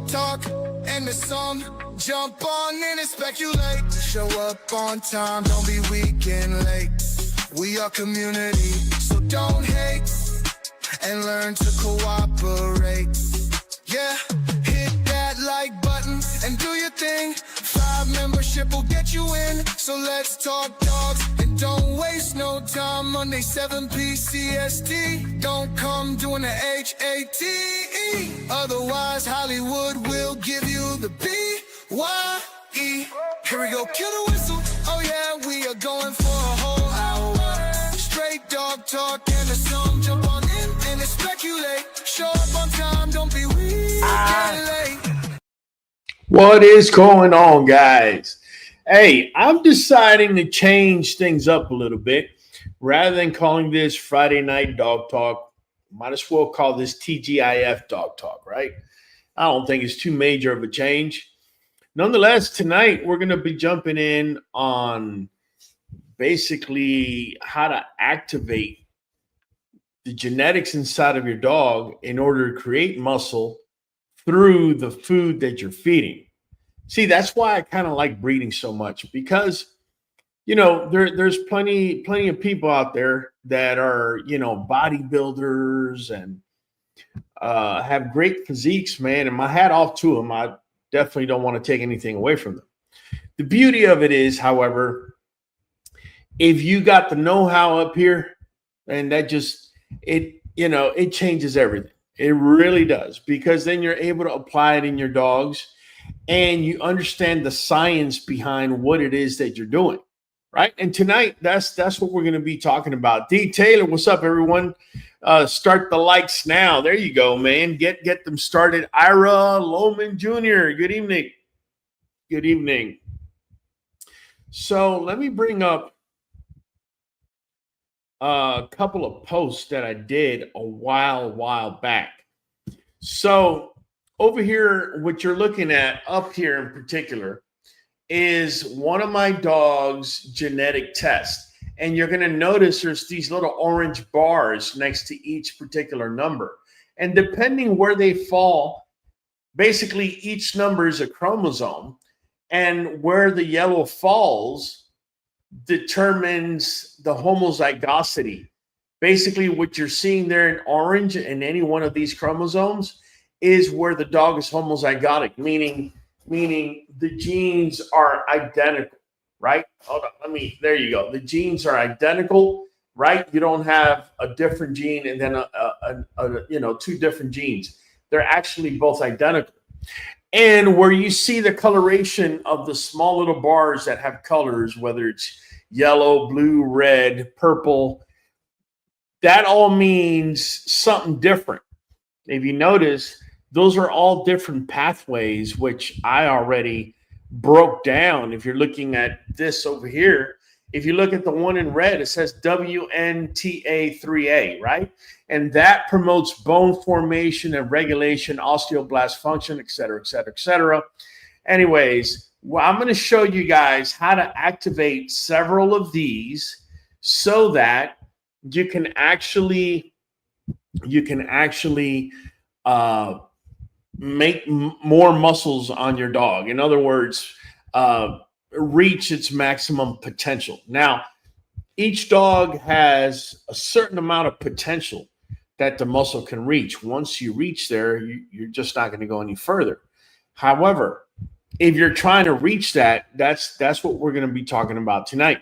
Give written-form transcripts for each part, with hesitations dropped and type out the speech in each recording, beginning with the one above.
talk, and the song. Jump on in and speculate. Show up on time, don't be weak and late. We are community, so don't hate, and learn to cooperate. Yeah, hit that like button and do your thing. 5 membership will get you in. So let's talk dogs and don't waste no time. Monday 7 p.m. Don't come doing the HATE. Otherwise Hollywood will give you the BYE. Here we go, kill the whistle. Oh yeah, we are going for a whole hour. Straight dog talk and a song. Jump on in and speculate. Show up on time, don't be weak and late. What is going on, guys? Hey, I'm deciding to change things up a little bit. Rather than calling this Friday Night Dog Talk, might as well call this TGIF Dog Talk, right? I don't think it's too major of a change. Nonetheless, tonight we're going to be jumping in on basically how to activate the genetics inside of your dog in order to create muscle through the food that you're feeding. See, that's why I kind of like breeding so much, because, you know, there's plenty of people out there that are, you know, bodybuilders and have great physiques, man. And my hat off to them. I definitely don't want to take anything away from them. The beauty of it is, however, if you got the know-how up here, and that just, it changes everything. It really does, because then you're able to apply it in your dogs and you understand the science behind what it is that you're doing, right? And tonight, that's what we're going to be talking about. D. Taylor, what's up, everyone? Start the likes now. There you go, man. Get them started. Ira Lohman Jr., good evening. Good evening. So let me bring up a couple of posts that I did a while back. So over here, what you're looking at up here in particular is one of my dog's genetic tests. And you're going to notice there's these little orange bars next to each particular number. And depending where they fall, basically each number is a chromosome. And where the yellow falls determines the homozygosity. Basically, what you're seeing there in orange in any one of these chromosomes is where the dog is homozygotic, meaning the genes are identical, right? Hold on, there you go. The genes are identical, right? You don't have a different gene and then two different genes. They're actually both identical. And where you see the coloration of the small little bars that have colors, whether it's yellow, blue, red, purple, that all means something different. If you notice, those are all different pathways, which I already broke down. If you're looking at this over here, if you look at the one in red, it says WNTA3A, right? And that promotes bone formation and regulation, osteoblast function, et cetera, et cetera, et cetera. Anyways, well, I'm going to show you guys how to activate several of these so that you can actually make more muscles on your dog. In other words, reach its maximum potential. Now, each dog has a certain amount of potential that the muscle can reach. Once you reach there, you're just not going to go any further. However, if you're trying to reach that, that's what we're going to be talking about tonight.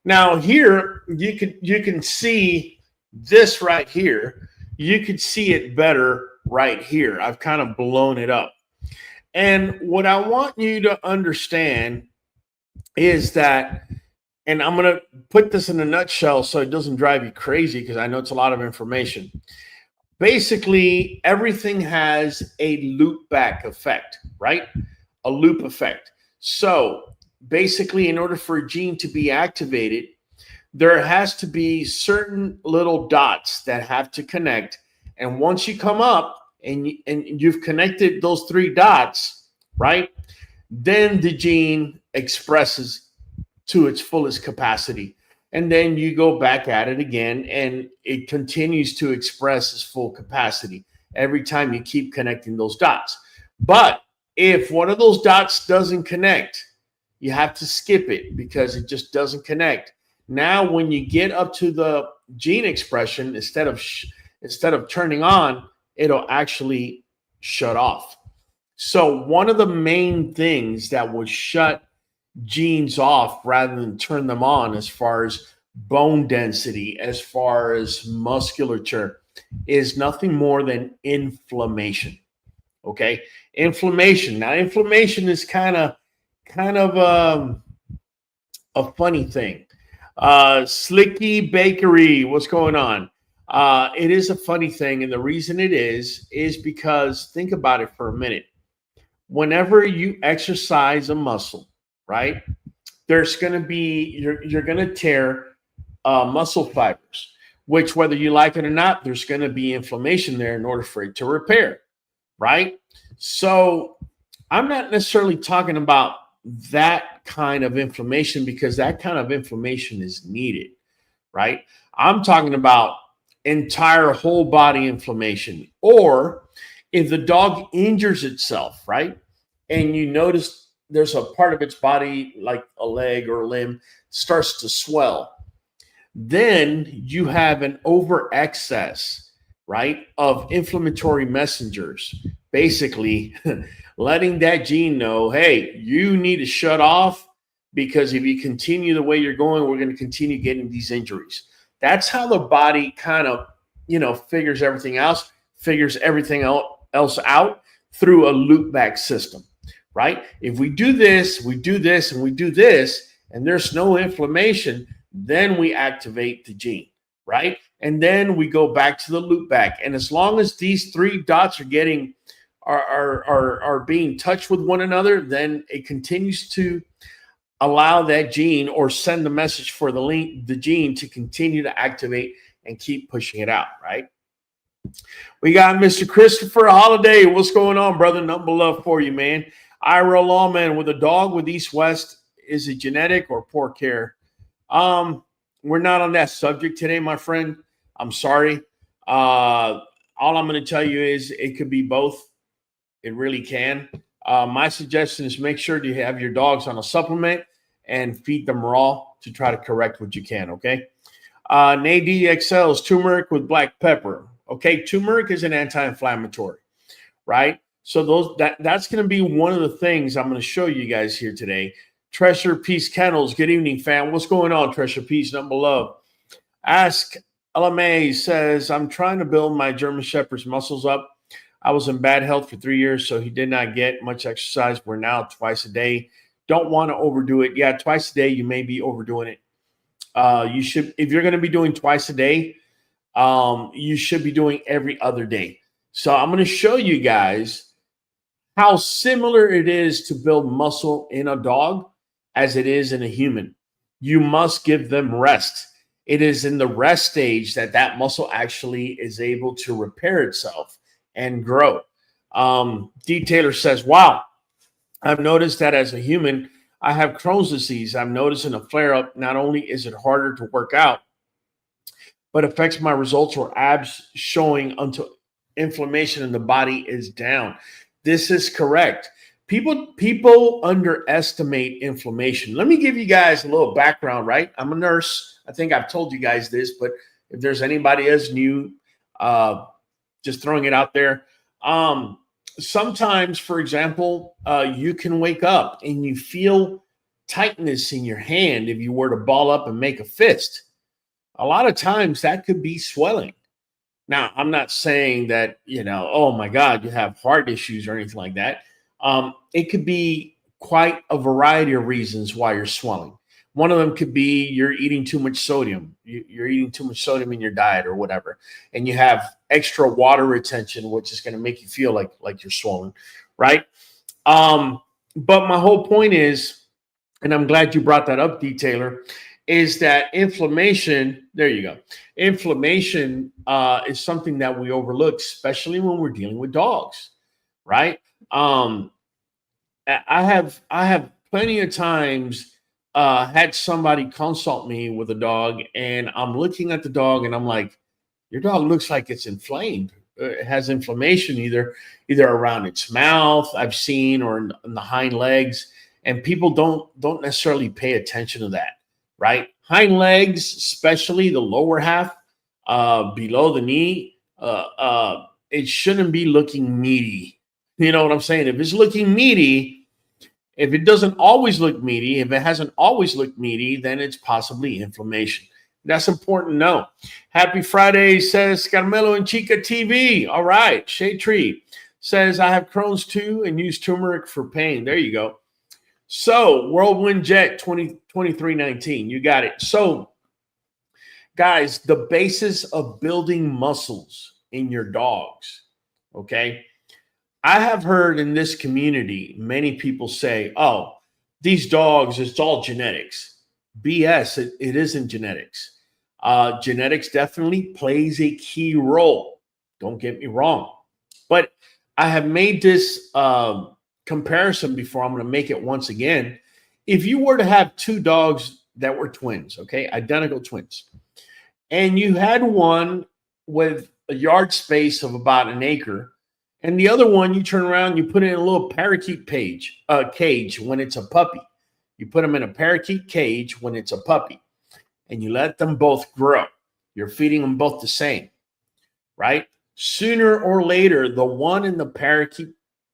Now, here you can see this right here. You could see it better right here. I've kind of blown it up. And what I want you to understand is that, and I'm going to put this in a nutshell so it doesn't drive you crazy, because I know it's a lot of information. Basically, everything has a loop back effect, right? A loop effect. So basically, in order for a gene to be activated, there has to be certain little dots that have to connect. And once you come up and you've connected those 3 dots, right, then the gene expresses to its fullest capacity. And then you go back at it again, and it continues to express its full capacity every time you keep connecting those dots. But if one of those dots doesn't connect, you have to skip it because it just doesn't connect. Now, when you get up to the gene expression, instead of turning on, it'll actually shut off. So one of the main things that would shut genes off rather than turn them on, as far as bone density, as far as musculature, is nothing more than inflammation. Okay, inflammation. Now, inflammation is kind of a funny thing. Slicky Bakery, what's going on? It is a funny thing, and the reason it is because, think about it for a minute. Whenever you exercise a muscle, right, there's going to be, you're going to tear muscle fibers, which, whether you like it or not, there's going to be inflammation there in order for it to repair, right? So I'm not necessarily talking about that kind of inflammation, because that kind of inflammation is needed, right? I'm talking about entire whole body inflammation. Or if the dog injures itself, right, and you notice there's a part of its body, like a leg or a limb, starts to swell, then you have an over excess, right, of inflammatory messengers, basically letting that gene know, hey, you need to shut off, because if you continue the way you're going, we're going to continue getting these injuries. That's how the body kind of, figures everything else out through a loop back system, right? If we do this, we do this, and we do this, and there's no inflammation, then we activate the gene, right? And then we go back to the loop back. And as long as these three dots are getting are being touched with one another, then it continues to allow that gene, or send the message for the gene to continue to activate and keep pushing it out, right? We got Mr. Christopher Holiday. What's going on, brother? Nothing but love for you, man. Ira Lawman, with a dog with East West, is it genetic or poor care? We're not on that subject today, my friend. I'm sorry. All I'm going to tell you is it could be both. It really can. My suggestion is make sure to have your dogs on a supplement and feed them raw to try to correct what you can, okay? Nadie XL's turmeric with black pepper. Okay, turmeric is an anti-inflammatory, right? So that's going to be one of the things I'm going to show you guys here today. Treasure Peace Kennels, good evening, fam. What's going on, Treasure Peace? Number love. Ask LMA says, I'm trying to build my German Shepherd's muscles up. I was in bad health for 3 years, so he did not get much exercise. We're now twice a day. Don't want to overdo it. Yeah, twice a day, you may be overdoing it. You should, if you're going to be doing twice a day, you should be doing every other day. So I'm going to show you guys how similar it is to build muscle in a dog as it is in a human. You must give them rest. It is in the rest stage that muscle actually is able to repair itself and grow. Detailer says, wow, I've noticed that as a human, I have Crohn's disease. I'm noticing a flare-up. Not only is it harder to work out, but affects my results or abs showing until inflammation in the body is down. This is correct. People underestimate inflammation. Let me give you guys a little background, right? I'm a nurse. I think I've told you guys this, but if there's anybody else new, just throwing it out there. Sometimes, for example, you can wake up and you feel tightness in your hand if you were to ball up and make a fist. A lot of times that could be swelling. Now, I'm not saying that, oh my God, you have heart issues or anything like that. It could be quite a variety of reasons why you're swelling. One of them could be you're eating too much sodium. You're eating too much sodium in your diet or whatever. And you have extra water retention, which is going to make you feel like you're swollen, right? But my whole point is, and I'm glad you brought that up, Detailer, is that inflammation, there you go. Inflammation is something that we overlook, especially when we're dealing with dogs, right? I have plenty of times had somebody consult me with a dog, and I'm looking at the dog and I'm like, your dog looks like it's inflamed. has inflammation either around its mouth, I've seen, or in the hind legs, and people don't necessarily pay attention to that, right? Hind legs, especially the lower half, below the knee, it shouldn't be looking meaty. You know what I'm saying? If it's looking meaty, if it doesn't always look meaty, if it hasn't always looked meaty, then it's possibly inflammation. That's important to know. Happy Friday, says Carmelo and Chica TV. All right. Shade Tree says, I have Crohn's too and use turmeric for pain. There you go. So, Whirlwind Jet 2319. You got it. So, guys, the basis of building muscles in your dogs, okay? I have heard in this community many people say, oh, these dogs, it's all genetics. BS, it isn't genetics. Genetics definitely plays a key role. Don't get me wrong. But I have made this comparison before. I'm going to make it once again. If you were to have two dogs that were twins, okay, identical twins, and you had one with a yard space of about an acre, and the other one you turn around, you put it in a little parakeet cage when it's a puppy. You put them in a parakeet cage when it's a puppy, and you let them both grow. You're feeding them both the same, right? Sooner or later, the one in the parakeet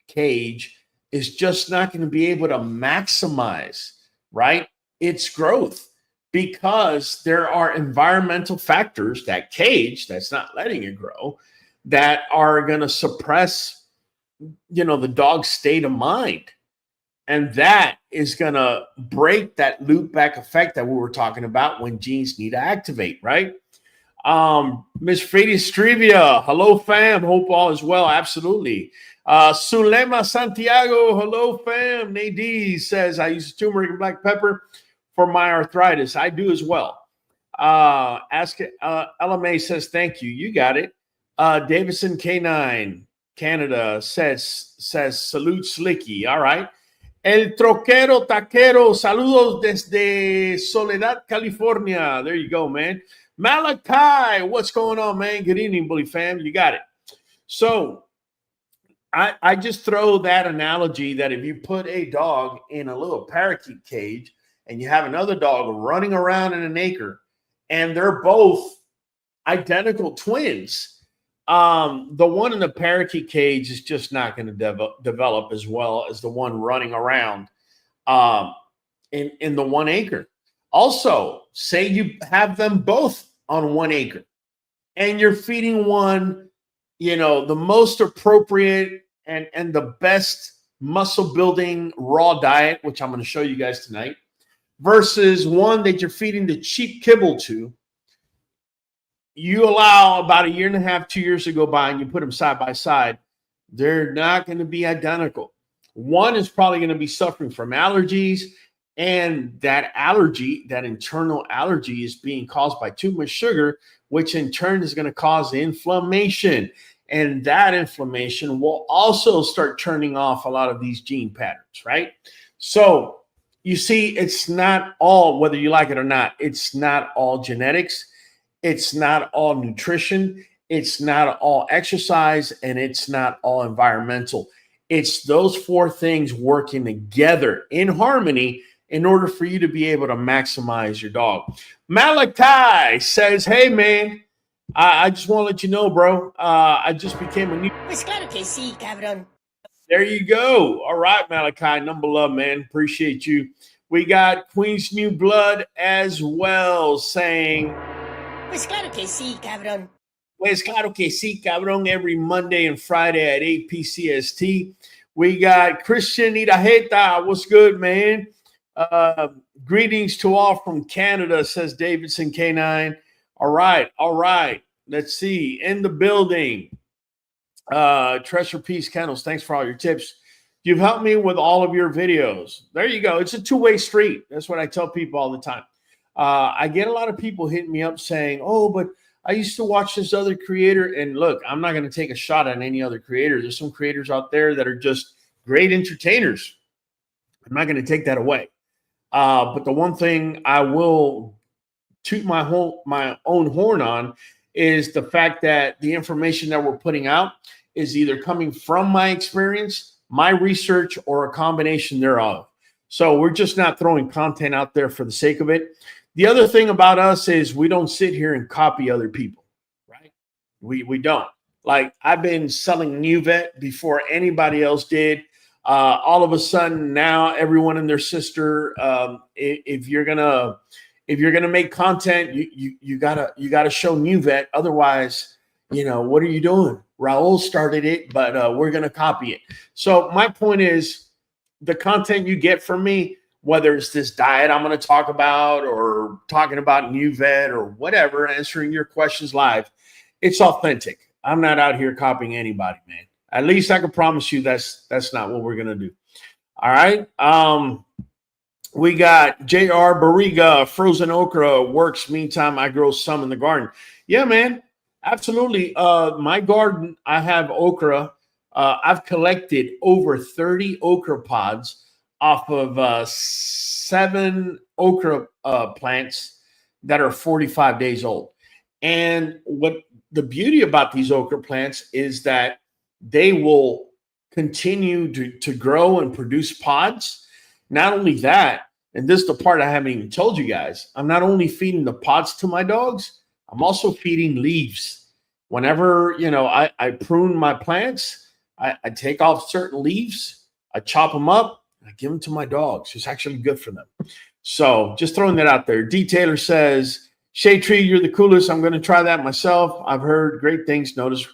cage is just not going to be able to maximize, right, its growth, because there are environmental factors, that cage that's not letting it grow, that are going to suppress, the dog's state of mind. And that is going to break that loop back effect that we were talking about when genes need to activate, right? Miss Frady Strivia, hello, fam. Hope all is well. Absolutely. Sulema Santiago, hello, fam. Nadine says, I use turmeric and black pepper for my arthritis. I do as well. LMA says, thank you. You got it. Davidson K9, Canada says, salute Slicky. All right. El Troquero Taquero, saludos desde Soledad, California. There you go, man. Malachi, what's going on, man? Good evening, Bully fam. You got it. So I just throw that analogy that if you put a dog in a little parakeet cage and you have another dog running around in an acre and they're both identical twins, the one in the parakeet cage is just not going to develop as well as the one running around in the 1 acre. Also, say you have them both on 1 acre and you're feeding one, the most appropriate and the best muscle building raw diet, which I'm going to show you guys tonight, versus one that you're feeding the cheap kibble to. You allow about 1.5 years, 2 years to go by and you put them side by side, they're not going to be identical. One is probably going to be suffering from allergies, and that allergy, that internal allergy, is being caused by too much sugar, which in turn is going to cause inflammation. And that inflammation will also start turning off a lot of these gene patterns, right? So you see, it's not all, whether you like it or not, it's not all genetics. It's not all nutrition. It's not all exercise, and it's not all environmental. It's those 4 things working together in harmony in order for you to be able to maximize your dog. Malachi says, hey, man, I just want to let you know, bro, I just became a new... Pues claro que sí, cabrón. There you go. All right, Malachi, number love, man. Appreciate you. We got Queen's New Blood as well saying... Pues claro que sí, cabrón. Pues claro que sí, cabrón, every Monday and Friday at 8 PCST. We got Christian Irajeta. What's good, man? Greetings to all from Canada, says Davidson K9. All right. Let's see. In the building. Treasure Peace Kennels, thanks for all your tips. You've helped me with all of your videos. There you go. It's a two-way street. That's what I tell people all the time. I get a lot of people hitting me up saying, oh, but I used to watch this other creator. And look, I'm not going to take a shot at any other creator. There's some creators out there that are just great entertainers. I'm not going to take that away. But the one thing I will toot my own horn on is the fact that the information that we're putting out is either coming from my experience, my research, or a combination thereof. So we're just not throwing content out there for the sake of it. The other thing about us is we don't sit here and copy other people, right? We don't. Like, I've been selling Nuvet before anybody else did. All of a sudden now everyone and their sister, if you're gonna make content, you gotta show Nuvet. Otherwise, what are you doing? Raul started it, but we're gonna copy it. So my point is, the content you get from me, whether it's this diet I'm going to talk about or talking about Nuvet or whatever, answering your questions live, it's authentic. I'm not out here copying anybody, man. At least I can promise you that's not what we're going to do. All right. We got JR Barriga, frozen okra works. Meantime, I grow some in the garden. Yeah, man. Absolutely. My garden, I have okra. I've collected over 30 okra pods off of 7 okra plants that are 45 days old. And what the beauty about these okra plants is that they will continue to grow and produce pods. Not only that, and this is the part I haven't even told you guys, I'm not only feeding the pods to my dogs, I'm also feeding leaves. Whenever, I prune my plants, I take off certain leaves, I chop them up, I give them to my dogs. It's actually good for them. So just throwing that out there. Detailer says, Shade Tree, you're the coolest. I'm going to try that myself. I've heard great things. Notice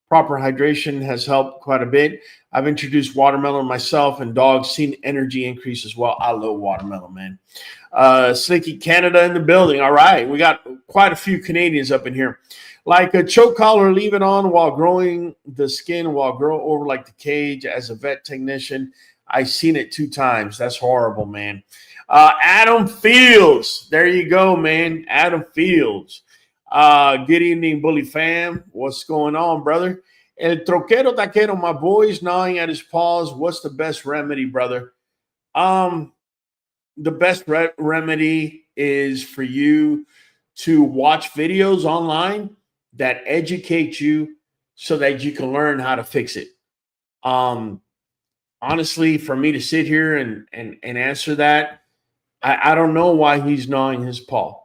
proper hydration has helped quite a bit. I've introduced watermelon myself, and dogs seen energy increase as well. I love watermelon, man. Slinky Canada in the building. All right. We got quite a few Canadians up in here. Like a choke collar, leave it on while growing the skin, while grow over like the cage. As a vet technician, I've seen it 2 times. That's horrible, man. Adam Fields. There you go, man. Adam Fields. Good evening, Bully fam. What's going on, brother? El Troquero Taquero, my boy's gnawing at his paws. What's the best remedy, brother? The best remedy is for you to watch videos online that educate you so that you can learn how to fix it. Honestly, for me to sit here and answer that, I don't know why he's gnawing his paw.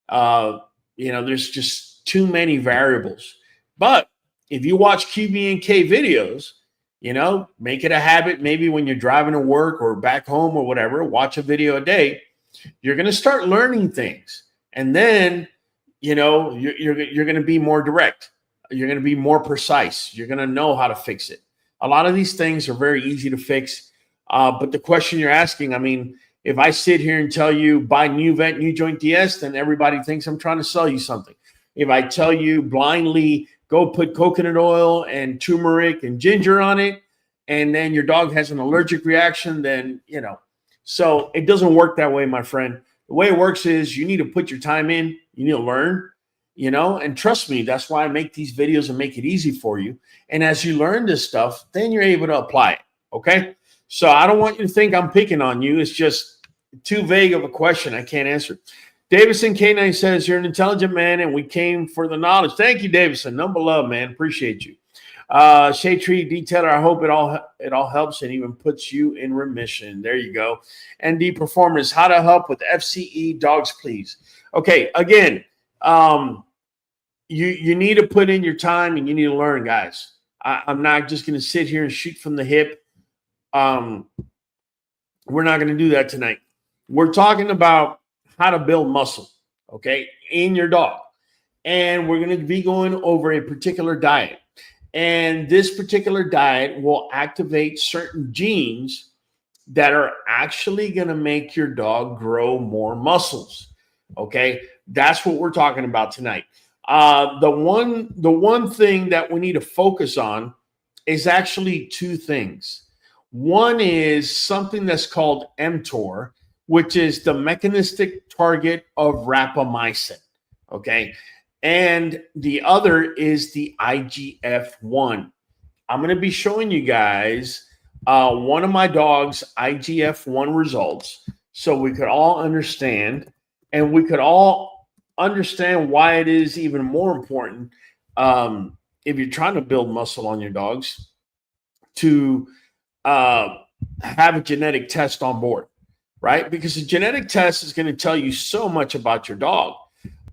There's just too many variables. But if you watch QB&K videos, make it a habit. Maybe when you're driving to work or back home or whatever, watch a video a day. You're going to start learning things. And then, you're going to be more direct. You're going to be more precise. You're going to know how to fix it. A lot of these things are very easy to fix. But the question you're asking, I mean, if I sit here and tell you buy Nuvet NuJoint DS, then everybody thinks I'm trying to sell you something. If I tell you blindly go put coconut oil and turmeric and ginger on it, and then your dog has an allergic reaction, then, So it doesn't work that way, my friend. The way it works is you need to put your time in. You need to learn, and trust me, that's why I make these videos and make it easy for you. And as you learn this stuff, then you're able to apply it, okay? So I don't want you to think I'm picking on you. It's just too vague of a question. I can't answer. Davison K9 says, you're an intelligent man, and we came for the knowledge. Thank you, Davison. Number love, man. Appreciate you. Shade Tree Detailer, I hope it all helps and even puts you in remission. There you go. ND Performance, how to help with FCE dogs, please. Okay, again, you need to put in your time and you need to learn, guys. I'm not just going to sit here and shoot from the hip. We're not going to do that tonight. We're talking about how to build muscle, okay, in your dog. And we're going to be going over a particular diet. And this particular diet will activate certain genes that are actually going to make your dog grow more muscles. Okay, that's what we're talking about tonight. The one thing that we need to focus on is actually 2 things. One is something that's called mTOR, which is the mechanistic target of rapamycin. Okay. And the other is the IGF-1. I'm going to be showing you guys one of my dog's IGF-1 results so we could all understand, and we could all understand why it is even more important if you're trying to build muscle on your dogs, to have a genetic test on board, right? Because a genetic test is going to tell you so much about your dog,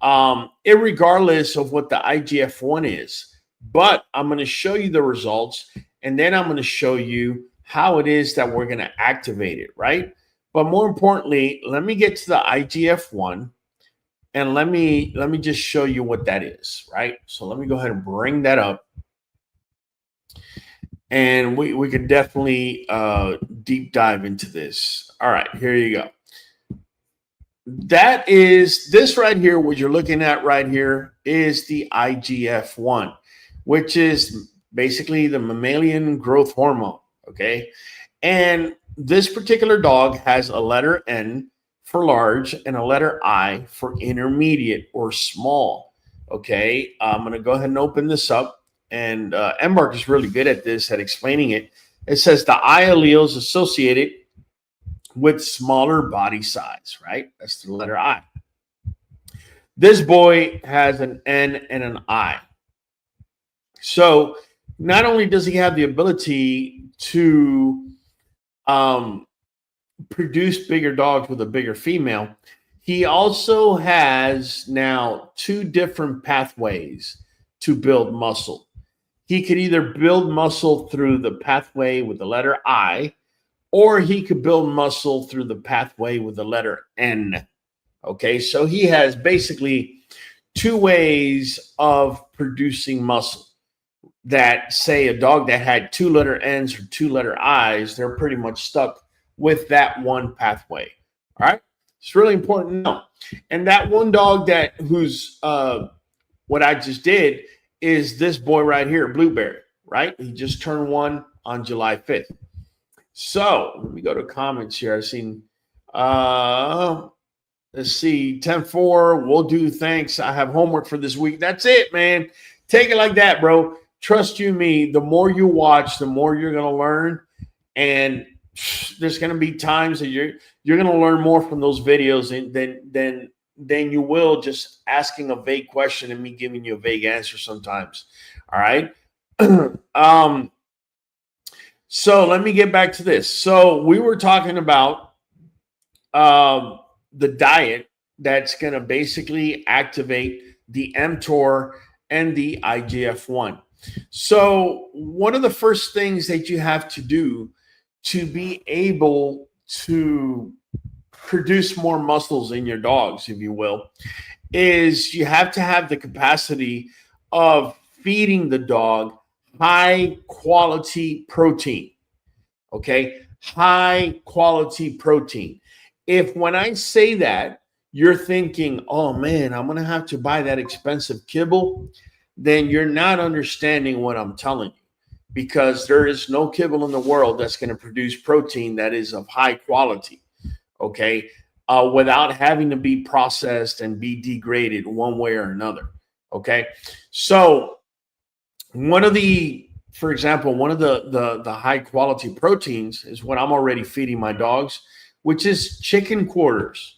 irregardless of what the IGF-1 is. But I'm going to show you the results, and then I'm going to show you how it is that we're going to activate it, right? But more importantly, let me get to the IGF-1, and let me just show you what that is, right? So let me go ahead and bring that up. And we could definitely deep dive into this. All right, here you go. That is this right here. What you're looking at right here is the IGF-1, which is basically the mammalian growth hormone. Okay, and this particular dog has a letter N for large and a letter I for intermediate or small. Okay, I'm going to go ahead and open this up. And Embark is really good at this, at explaining it. It says the I allele is associated with smaller body size, right? That's the letter I. This boy has an N and an I. So not only does he have the ability to produce bigger dogs with a bigger female, he also has now 2 different pathways to build muscle. He could either build muscle through the pathway with the letter I, or he could build muscle through the pathway with the letter N. Okay, so he has basically 2 ways of producing muscle. That, say, a dog that had 2 letter N's or 2 letter I's, they're pretty much stuck with that one pathway. All right, it's really important to know. And that one dog that who's what I just did is this boy right here, Blueberry, right? He just turned 1 on July 5th. So let me go to comments here. I've seen, let's see, 10-4, will do, thanks. I have homework for this week. That's it, man. Take it like that, bro. Trust you me, the more you watch, the more you're going to learn. And there's going to be times that you're going to learn more from those videos than you will just asking a vague question and me giving you a vague answer sometimes. All right. So let me get back to this. So we were talking about the diet that's going to basically activate the mTOR and the IGF-1. So one of the first things that you have to do to be able to produce more muscles in your dogs, if you will, is you have to have the capacity of feeding the dog high quality protein. Okay, high quality protein. If when I say that, you're thinking, oh man, I'm going to have to buy that expensive kibble, then you're not understanding what I'm telling you, because there is no kibble in the world that's going to produce protein that is of high quality. Okay, without having to be processed and be degraded one way or another. Okay, so for example, one of the high quality proteins is what I'm already feeding my dogs, which is chicken quarters,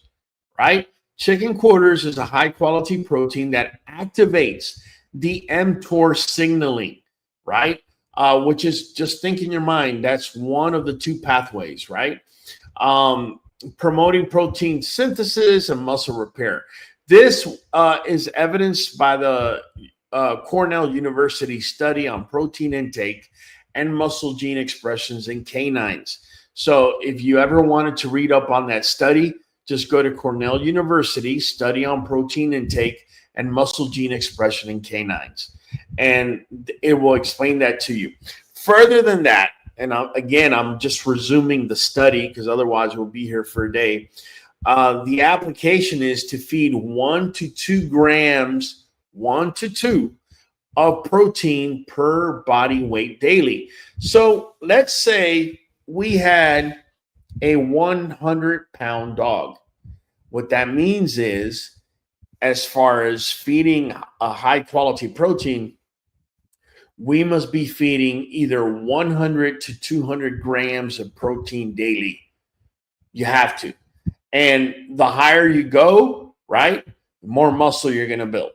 right? Chicken quarters is a high quality protein that activates the mTOR signaling, right? Which is, just think in your mind, that's one of the 2 pathways, right? Promoting protein synthesis and muscle repair. This is evidenced by the Cornell University study on protein intake and muscle gene expressions in canines. So if you ever wanted to read up on that study, just go to Cornell University, study on protein intake and muscle gene expression in canines, and it will explain that to you. Further than that, and I'm just resuming the study because otherwise we'll be here for a day. The application is to feed 1 to 2 grams, 1 to 2 of protein per body weight daily. So let's say we had a 100-pound dog. What that means is, as far as feeding a high quality protein, we must be feeding either 100 to 200 grams of protein daily. You have to. And the higher you go, right, the more muscle you're going to build,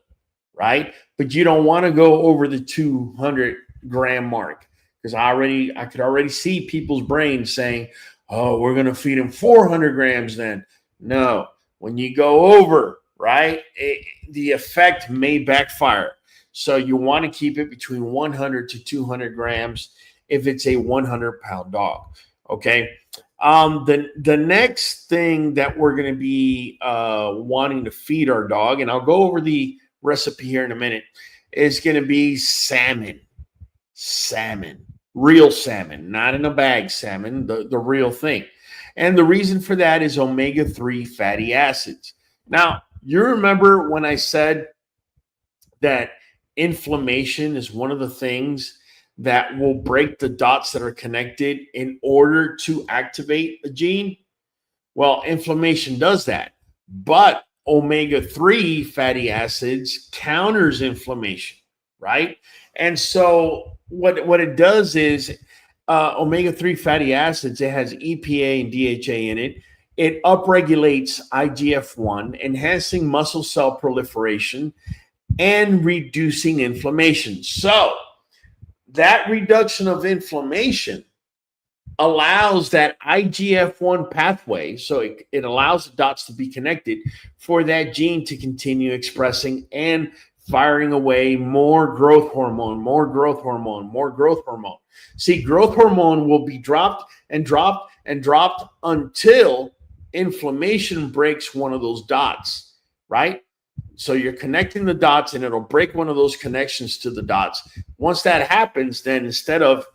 right? but you don't want to go over the 200-gram mark, because I could already see people's brains saying, oh, we're going to feed him 400 grams then. No, when you go over, right, the effect may backfire. So you want to keep it between 100 to 200 grams if it's a 100-pound dog. Okay. The next thing that we're going to be wanting to feed our dog, and I'll go over the recipe here in a minute, is going to be salmon. Salmon. Real salmon, not in a bag salmon, the real thing. And the reason for that is omega-3 fatty acids. Now, you remember when I said that inflammation is one of the things that will break the dots that are connected in order to activate a gene? Well, inflammation does that, but omega-3 fatty acids counters inflammation, right? And so what it does is omega-3 fatty acids, it has EPA and DHA in it. It upregulates IGF-1, enhancing muscle cell proliferation and reducing inflammation. So that reduction of inflammation allows that IGF-1 pathway, so it allows the dots to be connected for that gene to continue expressing and firing away more growth hormone, more growth hormone, more growth hormone. See, growth hormone will be dropped and dropped and dropped until inflammation breaks one of those dots, right? So you're connecting the dots and it'll break one of those connections to the dots. Once that happens, then instead of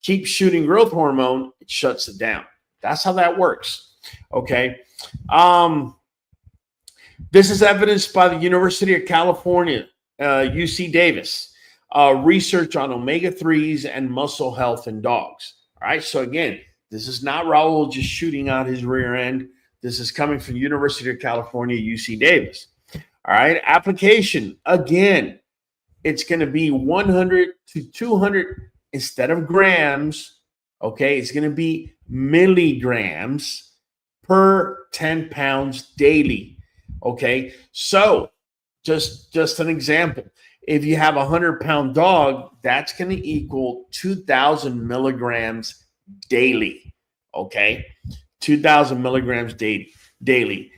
keep shooting growth hormone, it shuts it down. That's how that works. Okay. This is evidenced by the University of California, UC Davis, research on omega-3s and muscle health in dogs. All right. So again, this is not Raul just shooting out his rear end. This is coming from University of California, UC Davis. All right. Application. Again, it's going to be 100 to 200 instead of grams. Okay. It's going to be milligrams per 10 pounds daily. Okay. So just an example. If you have a 100-pound dog, that's going to equal 2,000 milligrams daily. Okay. 2,000 milligrams daily.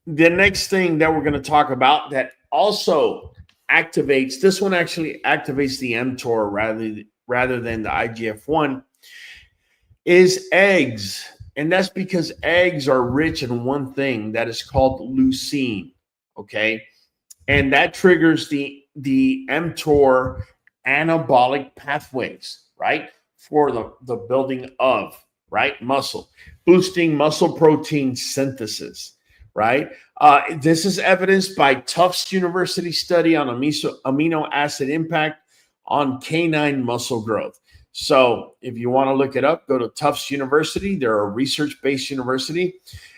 The next thing that we're going to talk about that also activates, this one actually activates the mTOR rather than the IGF-1, is eggs. And that's because eggs are rich in one thing that is called leucine. Okay. And that triggers the mTOR anabolic pathways, right? For the building of, right, muscle, boosting muscle protein synthesis, right? This is evidenced by Tufts University study on amino acid impact on canine muscle growth. So if you want to look it up, go to Tufts University. They're a research-based university,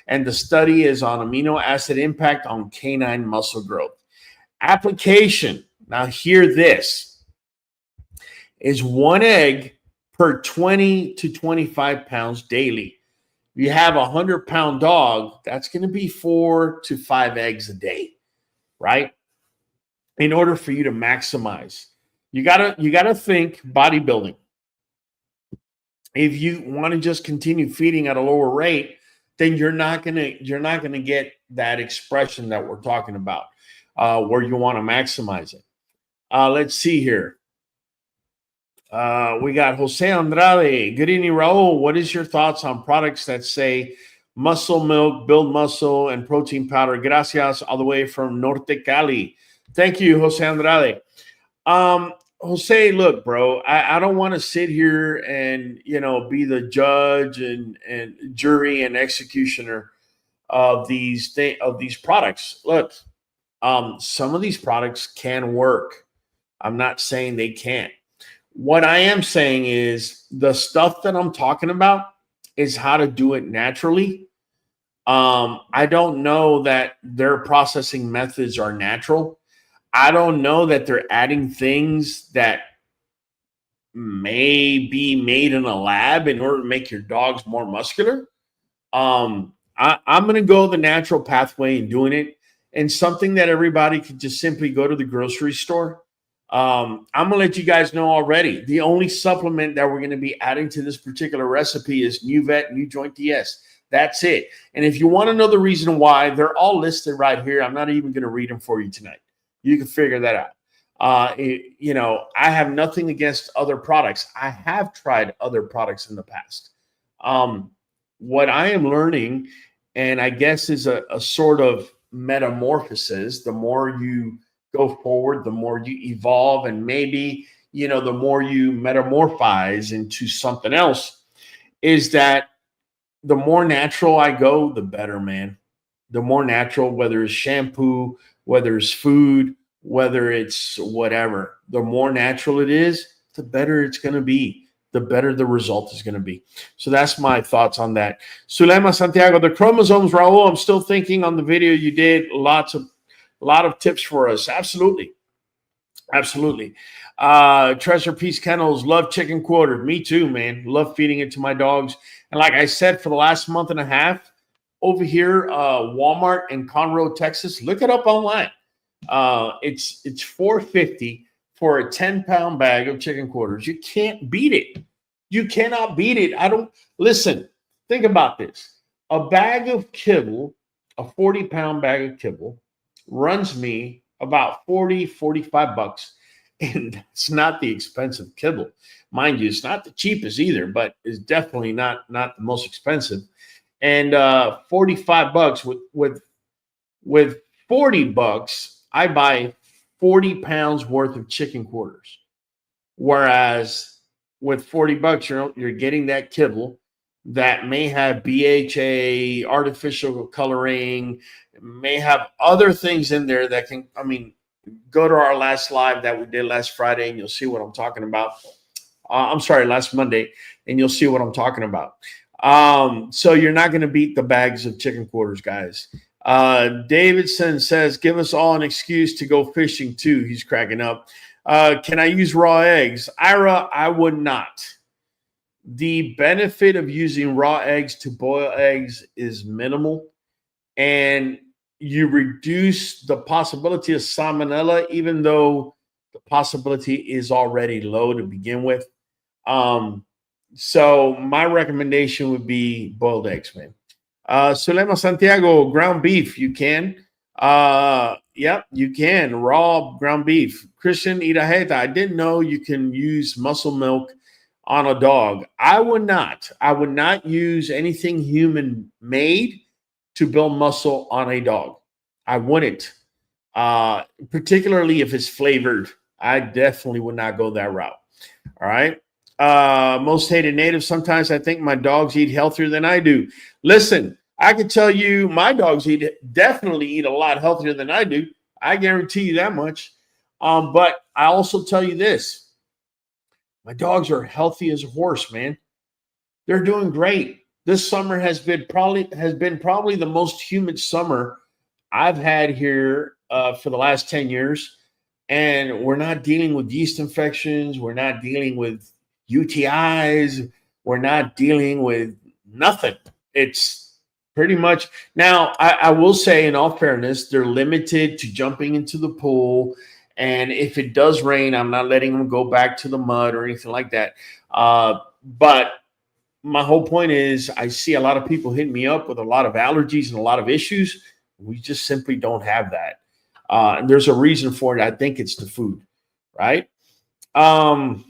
and the study is on amino acid impact on canine muscle growth. Application, now hear this, is one egg per 20 to 25 pounds daily. If you have a 100-pound dog, that's going to be 4 to 5 eggs a day, right? In order for you to maximize, you gotta think bodybuilding. If you want to just continue feeding at a lower rate, then you're not gonna get that expression that we're talking about, where you want to maximize it. Let's see here. We got Jose Andrade. Good evening, Raul. What is your thoughts on products that say muscle milk, build muscle, and protein powder? Gracias, all the way from Norte Cali. Thank you, Jose Andrade. Jose, look, bro, I don't want to sit here and, be the judge and jury and executioner of these products. Look, some of these products can work. I'm not saying they can't. What I am saying is the stuff that I'm talking about is how to do it naturally. I don't know that their processing methods are natural. I don't know that they're adding things that may be made in a lab in order to make your dogs more muscular. I'm going to go the natural pathway in doing it. and something that everybody could just simply go to the grocery store. I'm going to let you guys know already. The only supplement that we're going to be adding to this particular recipe is Nuvet NuJoint DS. That's it. And if you want to know the reason why, they're all listed right here. I'm not even going to read them for you tonight. You can figure that out. I have nothing against other products. I have tried other products in the past. What I am learning, and I guess is a sort of metamorphosis, the more you go forward, the more you evolve, and maybe, the more you metamorphose into something else, is that the more natural I go, the better, man. The more natural, whether it's shampoo, whether it's food, whether it's whatever, the more natural it is, the better it's going to be, the better the result is going to be. So that's my thoughts on that. Sulema Santiago, the chromosomes, Raul, I'm still thinking on the video you did, a lot of tips for us. Absolutely. Treasure Peace Kennels, love chicken quarter. Me too, man. Love feeding it to my dogs. And like I said, for the last month and a half over here, Walmart in Conroe, Texas, look it up online. It's $4.50 for a 10-pound bag of chicken quarters. You can't beat it. You cannot beat it. Listen, think about this. A bag of kibble, a 40-pound bag of kibble, runs me about $45, and that's not the expensive kibble. Mind you, it's not the cheapest either, but it's definitely not the most expensive. And $45 with $40, I buy 40 pounds worth of chicken quarters. Whereas with $40, you're getting that kibble that may have BHA, artificial coloring, may have other things in there that can, go to our last live that we did last Friday and you'll see what I'm talking about. Last Monday, and you'll see what I'm talking about. So you're not going to beat the bags of chicken quarters, guys. Davidson says, give us all an excuse to go fishing too. He's cracking up. Can I use raw eggs? Ira, I would not. The benefit of using raw eggs to boil eggs is minimal, and you reduce the possibility of salmonella, even though the possibility is already low to begin with. So my recommendation would be boiled eggs, man. Sulema Santiago, ground beef, you can. Yep, you can. Raw ground beef. Christian Iraheta, I didn't know you can use muscle milk on a dog. I would not. I would not use anything human made to build muscle on a dog. I wouldn't. Particularly if it's flavored. I definitely would not go that route. All right. Most hated native. Sometimes I think my dogs eat healthier than I do. Listen, I can tell you my dogs definitely eat a lot healthier than I do. I guarantee you that much. But I also tell you this. My dogs are healthy as a horse, man. They're doing great. This summer has been probably the most humid summer I've had here for the last 10 years. And we're not dealing with yeast infections. We're not dealing with UTIs. We're not dealing with nothing. It's pretty much now. I will say, in all fairness, they're limited to jumping into the pool. And if it does rain, I'm not letting them go back to the mud or anything like that. But my whole point is I see a lot of people hitting me up with a lot of allergies and a lot of issues. We just simply don't have that. And there's a reason for it. I think it's the food, right? I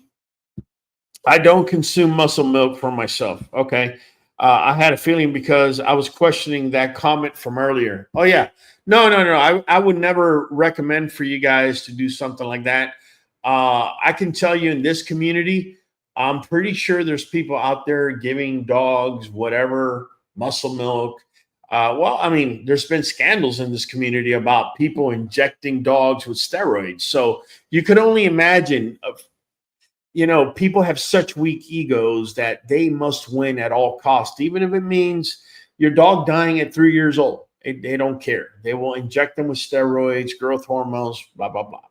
don't consume muscle milk for myself. Okay. I had a feeling because I was questioning that comment from earlier. Oh, yeah. No. I would never recommend for you guys to do something like that. I can tell you in this community, I'm pretty sure there's people out there giving dogs whatever muscle milk. There's been scandals in this community about people injecting dogs with steroids. So you could only imagine, people have such weak egos that they must win at all costs, even if it means your dog dying at 3 years old. They don't care. They will inject them with steroids, growth hormones, blah, blah, blah.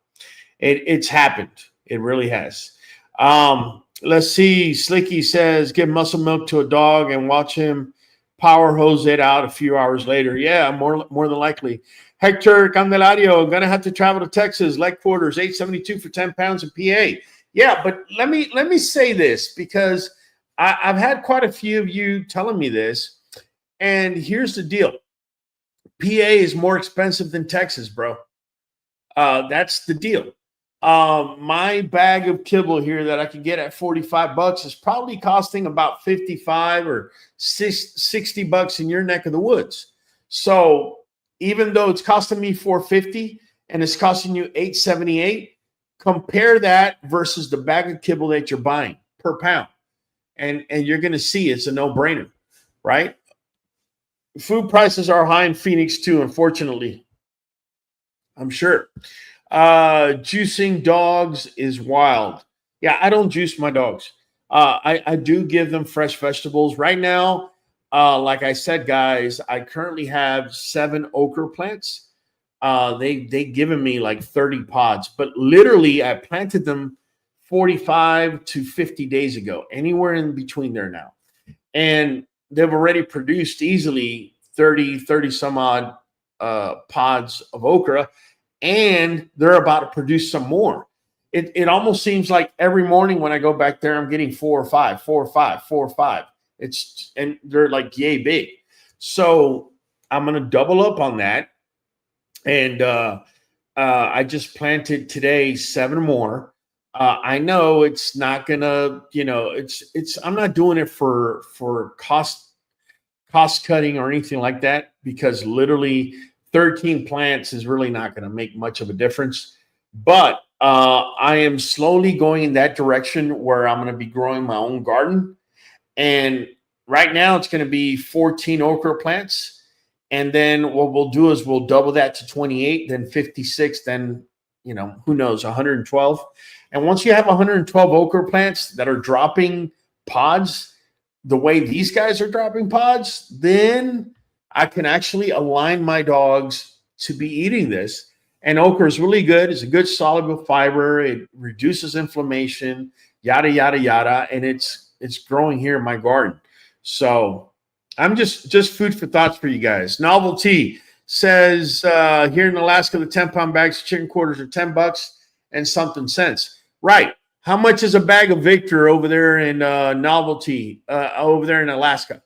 It's happened. It really has. Let's see. Slicky says, give muscle milk to a dog and watch him power hose it out a few hours later. Yeah, more than likely. Hector Candelario, gonna have to travel to Texas, leg quarters, 872 for 10 pounds in PA. Yeah, but let me say this, because I've had quite a few of you telling me this, and here's the deal. PA is more expensive than Texas, bro. That's the deal. My bag of kibble here that I could get at $45 is probably costing about 55 or 60 bucks in your neck of the woods. So even though it's costing me $4.50 and it's costing you $8.78, compare that versus the bag of kibble that you're buying per pound, and you're going to see it's a no-brainer, right? Food prices are high in Phoenix too, unfortunately. I'm sure. Juicing dogs is wild. Yeah, I don't juice my dogs. I do give them fresh vegetables. Right now, like I said, guys, I currently have 7 okra plants. They given me like 30 pods, but literally I planted them 45 to 50 days ago, anywhere in between there now. And they've already produced easily 30 some odd pods of okra, and they're about to produce some more. It almost seems like every morning when I go back there, I'm getting 4 or 5, 4 or 5, 4 or 5. And they're like yay big. So I'm going to double up on that. And I just planted today 7 more. I know it's not gonna, I'm not doing it for cost cutting or anything like that, because literally 13 plants is really not going to make much of a difference. But I am slowly going in that direction where I'm going to be growing my own garden. And right now it's going to be 14 okra plants. And then what we'll do is we'll double that to 28, then 56, then, who knows, 112. And once you have 112 okra plants that are dropping pods the way these guys are dropping pods, then I can actually align my dogs to be eating this. And okra is really good. It's a good soluble fiber. It reduces inflammation, yada, yada, yada. And it's growing here in my garden. So I'm just food for thoughts for you guys. Novelty says here in Alaska, the 10-pound bags of chicken quarters are $10 and something cents. Right. How much is a bag of Victor over there in Novelty over there in Alaska?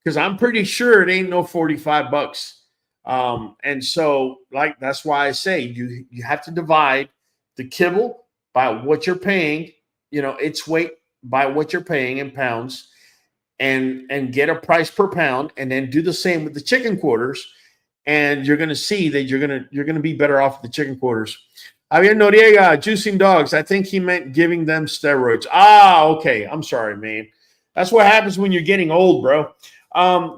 Because I'm pretty sure it ain't no $45. And so, like, that's why I say you have to divide the kibble by what you're paying, its weight by what you're paying in pounds, and get a price per pound, and then do the same with the chicken quarters, and you're going to see that you're going to be better off with the chicken quarters. Javier Noriega, juicing dogs. I think he meant giving them steroids. Okay. I'm sorry, man. That's what happens when you're getting old, bro.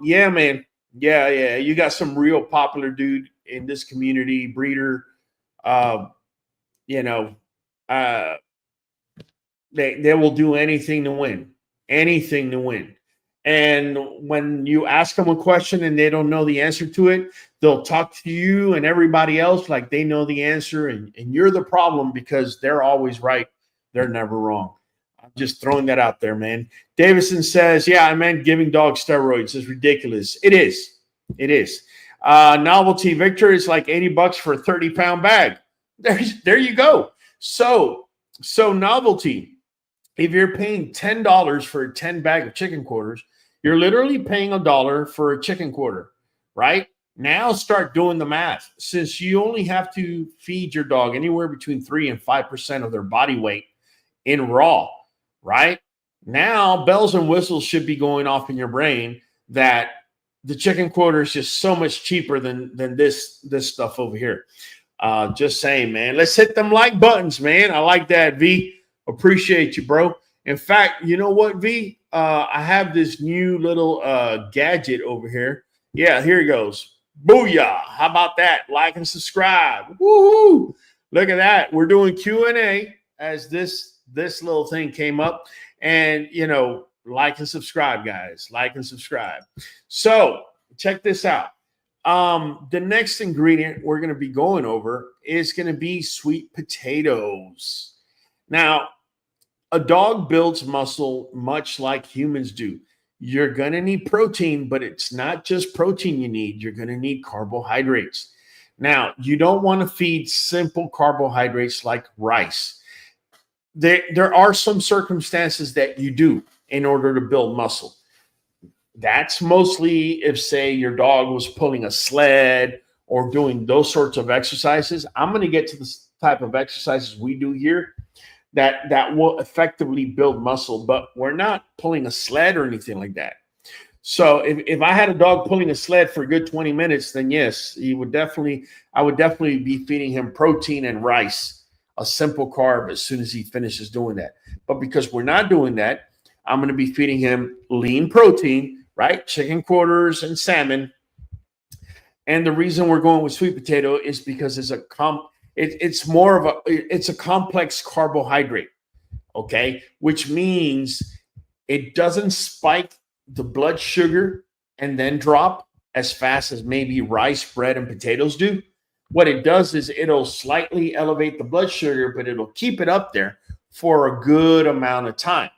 Yeah, man. Yeah. You got some real popular dude in this community, breeder. They will do anything to win. Anything to win. And when you ask them a question and they don't know the answer to it, they'll talk to you and everybody else like they know the answer, and you're the problem because they're always right. They're never wrong. I'm just throwing that out there, man. Davison says, yeah, I meant giving dogs steroids is ridiculous. It is. It is. Novelty Victor is like $80 for a 30-pound bag. There you go. So Novelty, if you're paying $10 for a 10 bag of chicken quarters, you're literally paying $1 for a chicken quarter, right? Now start doing the math. Since you only have to feed your dog anywhere between 3 and 5% of their body weight in raw, right? Now bells and whistles should be going off in your brain that the chicken quarter is just so much cheaper than this stuff over here. Just saying, man. Let's hit them like buttons, man. I like that, V. Appreciate you, bro. In fact, you know what, V? I have this new little gadget over here. Yeah, here it goes. Booyah. How about that? Like and subscribe. Woohoo. Look at that. We're doing Q&A as this little thing came up. And, like and subscribe, guys. Like and subscribe. So check this out. The next ingredient we're going to be going over is going to be sweet potatoes. Now, a dog builds muscle much like humans do. you're going to need protein, but it's not just protein you need. You're going to need carbohydrates. Now, you don't want to feed simple carbohydrates like rice. There are some circumstances that you do in order to build muscle. That's mostly if, say, your dog was pulling a sled or doing those sorts of exercises. I'm going to get to the type of exercises we do here that will effectively build muscle, but we're not pulling a sled or anything like that. So if I had a dog pulling a sled for a good 20 minutes, then yes, I would definitely be feeding him protein and rice, a simple carb, as soon as he finishes doing that. But because we're not doing that, I'm going to be feeding him lean protein, right? Chicken quarters and salmon. And the reason we're going with sweet potato is because it's a complex carbohydrate, okay? Which means it doesn't spike the blood sugar and then drop as fast as maybe rice, bread, and potatoes do. What it does is it'll slightly elevate the blood sugar, but it'll keep it up there for a good amount of time,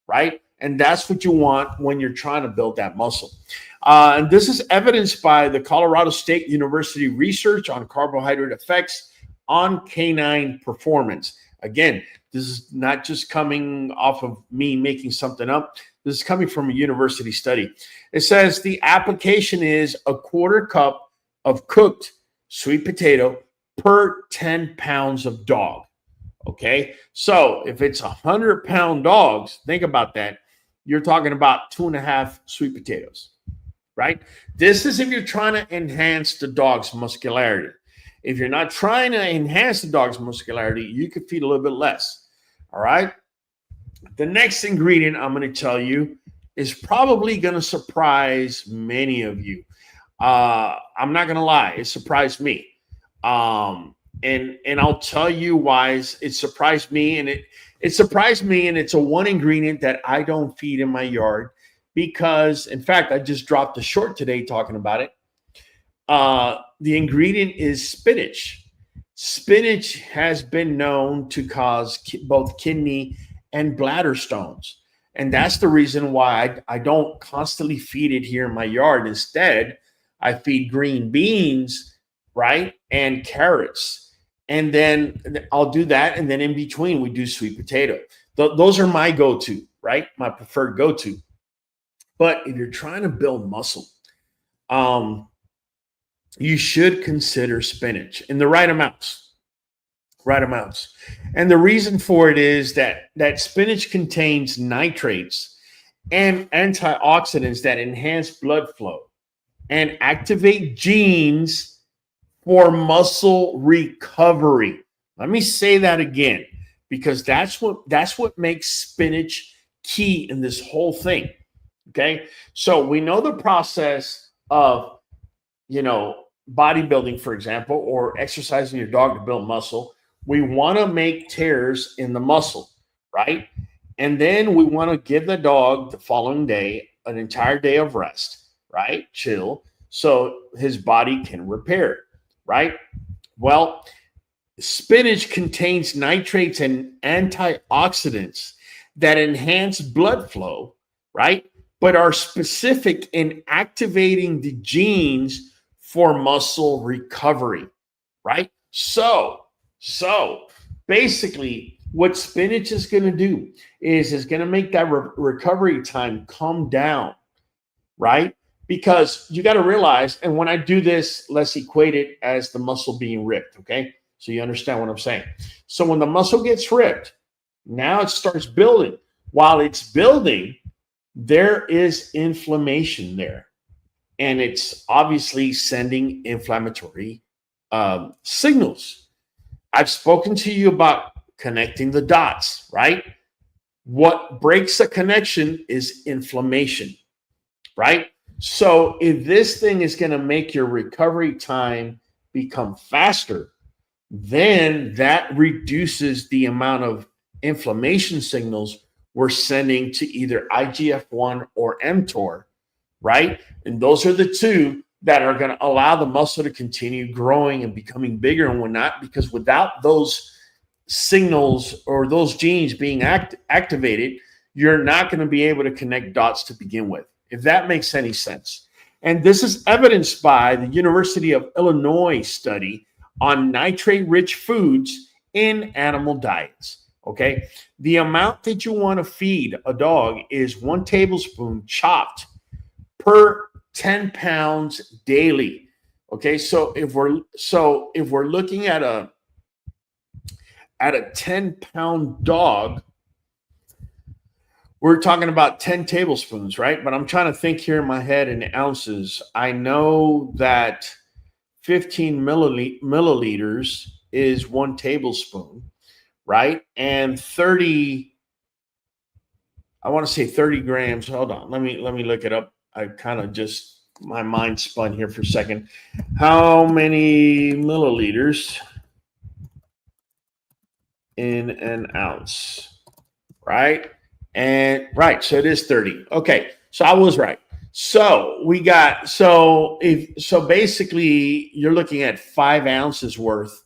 right? And that's what you want when you're trying to build that muscle. And this is evidenced by the Colorado State University research on carbohydrate effects on canine performance. Again, this is not just coming off of me making something up. This is coming from a university study. It says the application is a quarter cup of cooked sweet potato per 10 pounds of dog. Okay, so if it's 100-pound dogs, think about that. You're talking about 2.5 sweet potatoes, right? This is if you're trying to enhance the dog's muscularity. If you're not trying to enhance the dog's muscularity, you could feed a little bit less. All right. The next ingredient I'm going to tell you is probably going to surprise many of you. I'm not going to lie. It surprised me. And I'll tell you why it surprised me. And it surprised me. And it's a one ingredient that I don't feed in my yard because, in fact, I just dropped a short today talking about it. The ingredient is spinach. Spinach has been known to cause both kidney and bladder stones. And that's the reason why I don't constantly feed it here in my yard. Instead, I feed green beans, right, and carrots. And then I'll do that. And then in between, we do sweet potato. Those are my go-to, right, my preferred go-to. But if you're trying to build muscle, you should consider spinach in the right amounts. And the reason for it is that spinach contains nitrates and antioxidants that enhance blood flow and activate genes for muscle recovery. Let me say that again, because that's what makes spinach key in this whole thing. Okay. So we know the process of, bodybuilding, for example, or exercising your dog to build muscle. We want to make tears in the muscle, right? And then we want to give the dog the following day an entire day of rest, right? Chill, so his body can repair, right? Well, spinach contains nitrates and antioxidants that enhance blood flow, right? But are specific in activating the genes for muscle recovery, right? So basically what spinach is going to do is going to make that recovery time come down, right? Because you got to realize, and when I do this, let's equate it as the muscle being ripped, okay? So you understand what I'm saying. So when the muscle gets ripped, now it starts building. While it's building, there is inflammation there. And it's obviously sending inflammatory signals. I've spoken to you about connecting the dots, right? What breaks a connection is inflammation, right? So if this thing is going to make your recovery time become faster, then that reduces the amount of inflammation signals we're sending to either IGF-1 or mTOR, right? And those are the two that are going to allow the muscle to continue growing and becoming bigger and whatnot, because without those signals or those genes being activated, you're not going to be able to connect dots to begin with. if that makes any sense. And this is evidenced by the University of Illinois study on nitrate-rich foods in animal diets. Okay, the amount that you want to feed a dog is 1 tablespoon chopped per 10 pounds daily. Okay, so if we're looking at a 10-pound dog, we're talking about 10 tablespoons, right? But I'm trying to think here in my head in ounces. I know that 15 milliliters is 1 tablespoon, right? And 30, I want to say 30 grams. Hold on. Let me look it up. I kind of just, my mind spun here for a second. How many milliliters in an ounce, right? And right, so it is 30. Okay, so I was right. So basically you're looking at 5 ounces worth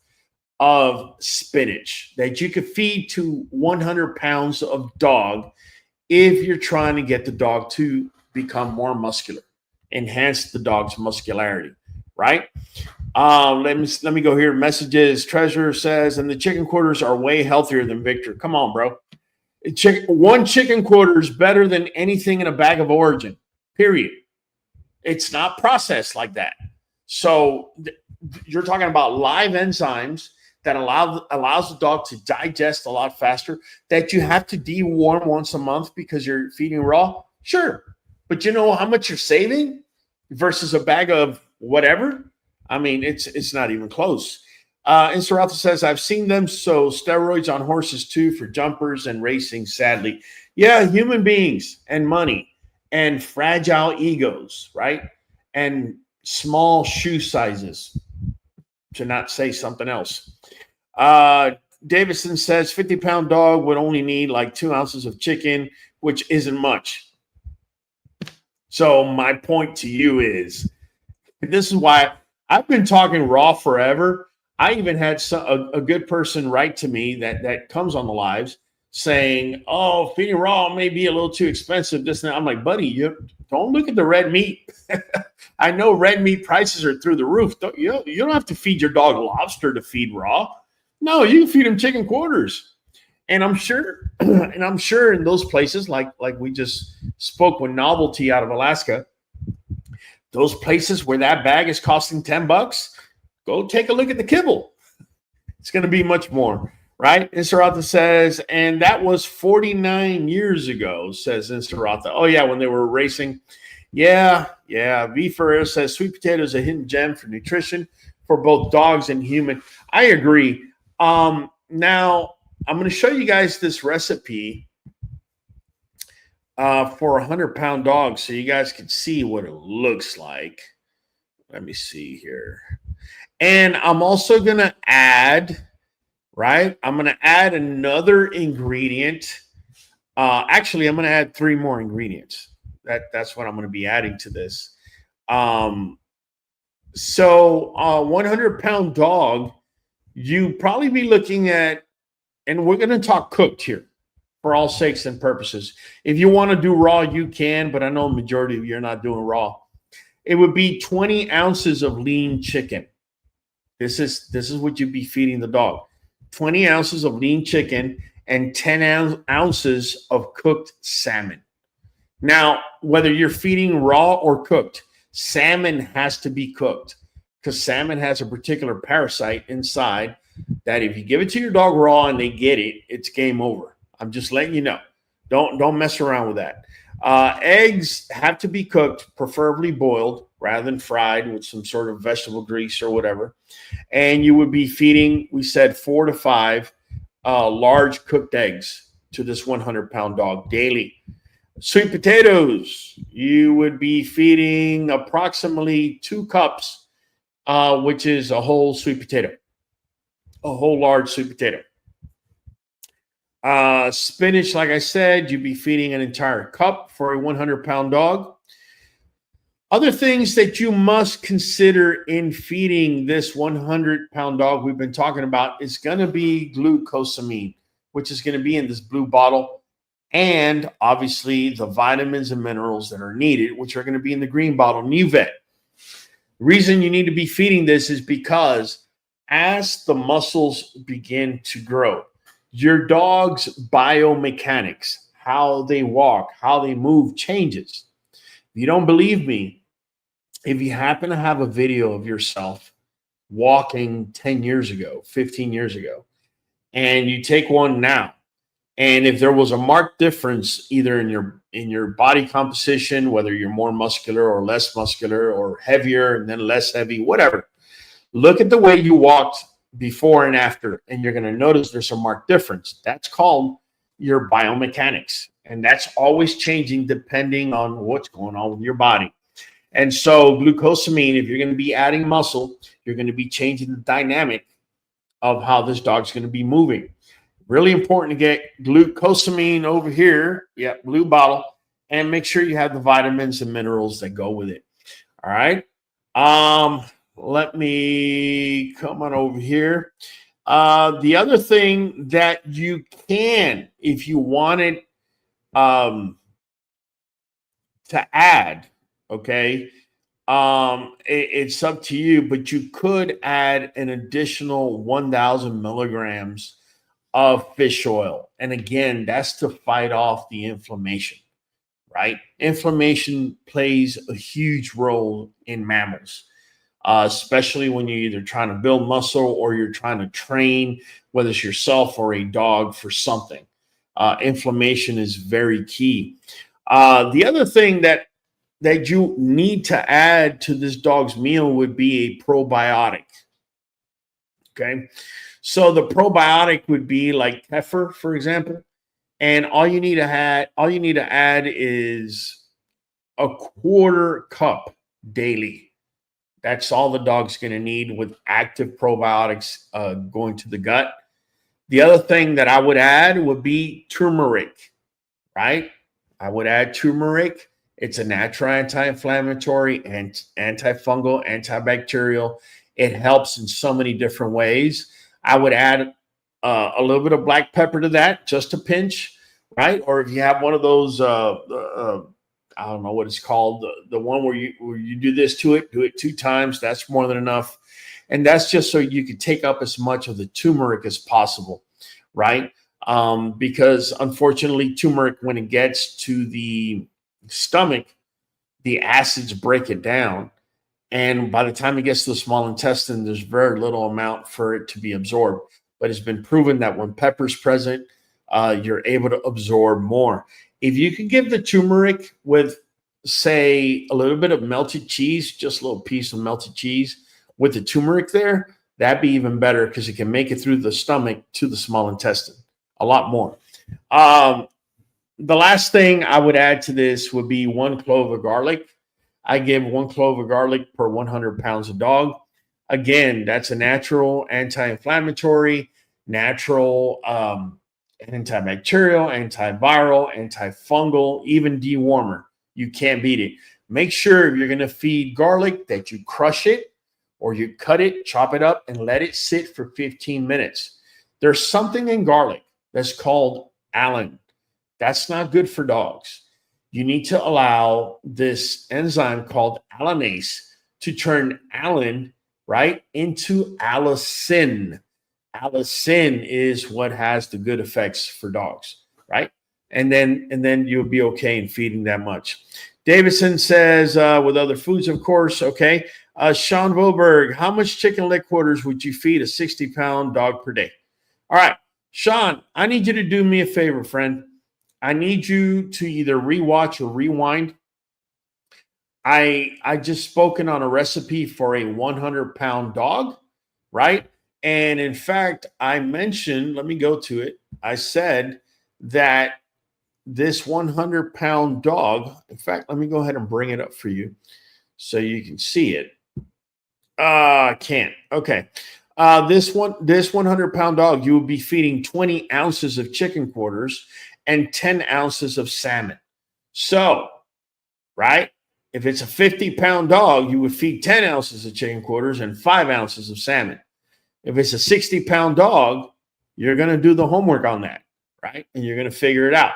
of spinach that you could feed to 100 pounds of dog if you're trying to get the dog to become more muscular, enhance the dog's muscularity, right? Let me go here. Messages. Treasurer says, and the chicken quarters are way healthier than Victor. Come on, bro. One chicken quarter is better than anything in a bag of Origin, period. It's not processed like that. So you're talking about live enzymes that allows the dog to digest a lot faster, that you have to deworm once a month because you're feeding raw. Sure. But you know how much you're saving versus a bag of whatever? I mean, it's not even close. Insuralta says, I've seen them sow steroids on horses too for jumpers and racing, sadly. Yeah, human beings and money and fragile egos, right? And small shoe sizes, to not say something else. Davison says, 50-pound dog would only need like 2 ounces of chicken, which isn't much. So my point to you is, this is why I've been talking raw forever. I even had a good person write to me that comes on the lives saying, oh, feeding raw may be a little too expensive. This and that. I'm like, buddy, you don't look at the red meat. I know red meat prices are through the roof. You don't have to feed your dog lobster to feed raw. No, you can feed him chicken quarters. And I'm sure, in those places, like we just spoke with Novelty out of Alaska, those places where that bag is costing $10, go take a look at the kibble. It's going to be much more, right? Insurata says, and that was 49 years ago, says Insurata. Oh, yeah, when they were racing. Yeah. V. Ferrer says, sweet potato is a hidden gem for nutrition for both dogs and human. I agree. Now, I'm going to show you guys this recipe for a 100-pound dog so you guys can see what it looks like. Let me see here. And I'm also going to add, right? I'm going to add another ingredient. Actually, I'm going to add 3 more ingredients. That's what I'm going to be adding to this. So 100-pound dog, you probably be looking at, and we're going to talk cooked here for all sakes and purposes. If you want to do raw, you can, but I know the majority of you are not doing raw. It would be 20 ounces of lean chicken. This is what you'd be feeding the dog. 20 ounces of lean chicken and 10 ounces of cooked salmon. Now, whether you're feeding raw or cooked, salmon has to be cooked because salmon has a particular parasite inside that if you give it to your dog raw and they get it, it's game over. I'm just letting you know. Don't mess around with that. Eggs have to be cooked, preferably boiled rather than fried with some sort of vegetable grease or whatever. And you would be feeding, we said 4 to 5 large cooked eggs to this 100-pound dog daily. Sweet potatoes, you would be feeding approximately 2 cups, which is a whole sweet potato, a whole large sweet potato. Spinach, like I said, you'd be feeding an entire cup for a 100-pound dog. Other things that you must consider in feeding this 100-pound dog we've been talking about is going to be glucosamine, which is going to be in this blue bottle. and obviously the vitamins and minerals that are needed, which are going to be in the green bottle Nuvet. The reason you need to be feeding this is because as the muscles begin to grow, your dog's biomechanics, how they walk, how they move changes. If you don't believe me, if you happen to have a video of yourself walking 10 years ago, 15 years ago, and you take one now, and if there was a marked difference either in your body composition, whether you're more muscular or less muscular or heavier and then less heavy, whatever, look at the way you walked before and after, and you're going to notice there's a marked difference. That's called your biomechanics, and that's always changing depending on what's going on with your body. And so glucosamine, if you're going to be adding muscle, you're going to be changing the dynamic of how this dog's going to be moving. Really important to get glucosamine over here. Yeah, blue bottle. And make sure you have the vitamins and minerals that go with it. All right. Let me come on over here. The other thing that you can, if you wanted to add, okay, it's up to you, but you could add an additional 1,000 milligrams of fish oil. And again, that's to fight off the inflammation, right? Inflammation plays a huge role in mammals, especially when you're either trying to build muscle or you're trying to train, whether it's yourself or a dog for something. Inflammation is very key. The other thing that you need to add to this dog's meal would be a probiotic. Okay. So the probiotic would be like kefir, for example. And all you need to add is a quarter cup daily. That's all the dog's going to need with active probiotics going to the gut. The other thing that I would add would be turmeric, right? I would add turmeric. It's a natural anti-inflammatory and antifungal, antibacterial. It helps in so many different ways. I would add a little bit of black pepper to that, just a pinch, right? Or if you have one of those, I don't know what it's called, the one where you do this to it, do it 2 times. That's more than enough. And that's just so you can take up as much of the turmeric as possible, right? Because unfortunately, turmeric, when it gets to the stomach, the acids break it down. And by the time it gets to the small intestine, there's very little amount for it to be absorbed. But it's been proven that when pepper's present, you're able to absorb more. If you can give the turmeric with, say, a little bit of melted cheese, just a little piece of melted cheese with the turmeric there, that'd be even better because it can make it through the stomach to the small intestine a lot more. The last thing I would add to this would be 1 clove of garlic. I give 1 clove of garlic per 100 pounds of dog. Again, that's a natural anti-inflammatory, natural antibacterial, antiviral, antifungal, even dewormer. You can't beat it. Make sure if you're going to feed garlic that you crush it or you cut it, chop it up, and let it sit for 15 minutes. There's something in garlic that's called allicin. That's not good for dogs. You need to allow this enzyme called allinase to turn allicin, right, into allicin. Allicin is what has the good effects for dogs, right? And then you'll be okay in feeding that much. Davidson says, with other foods, of course. Okay. Sean Voberg, how much chicken leg quarters would you feed a 60-pound dog per day? All right, Sean, I need you to do me a favor, friend. I need you to either rewatch or rewind. I just spoken on a recipe for a 100-pound dog, right? And in fact, I mentioned, let me go to it. I said that this 100-pound dog, in fact, let me go ahead and bring it up for you so you can see it. I can't. Okay. This 100-pound dog, you will be feeding 20 ounces of chicken quarters and 10 ounces of salmon. So, right, if it's a 50-pound dog, you would feed 10 ounces of chicken quarters and 5 ounces of salmon. If it's a 60-pound dog, you're going to do the homework on that, right? And you're going to figure it out.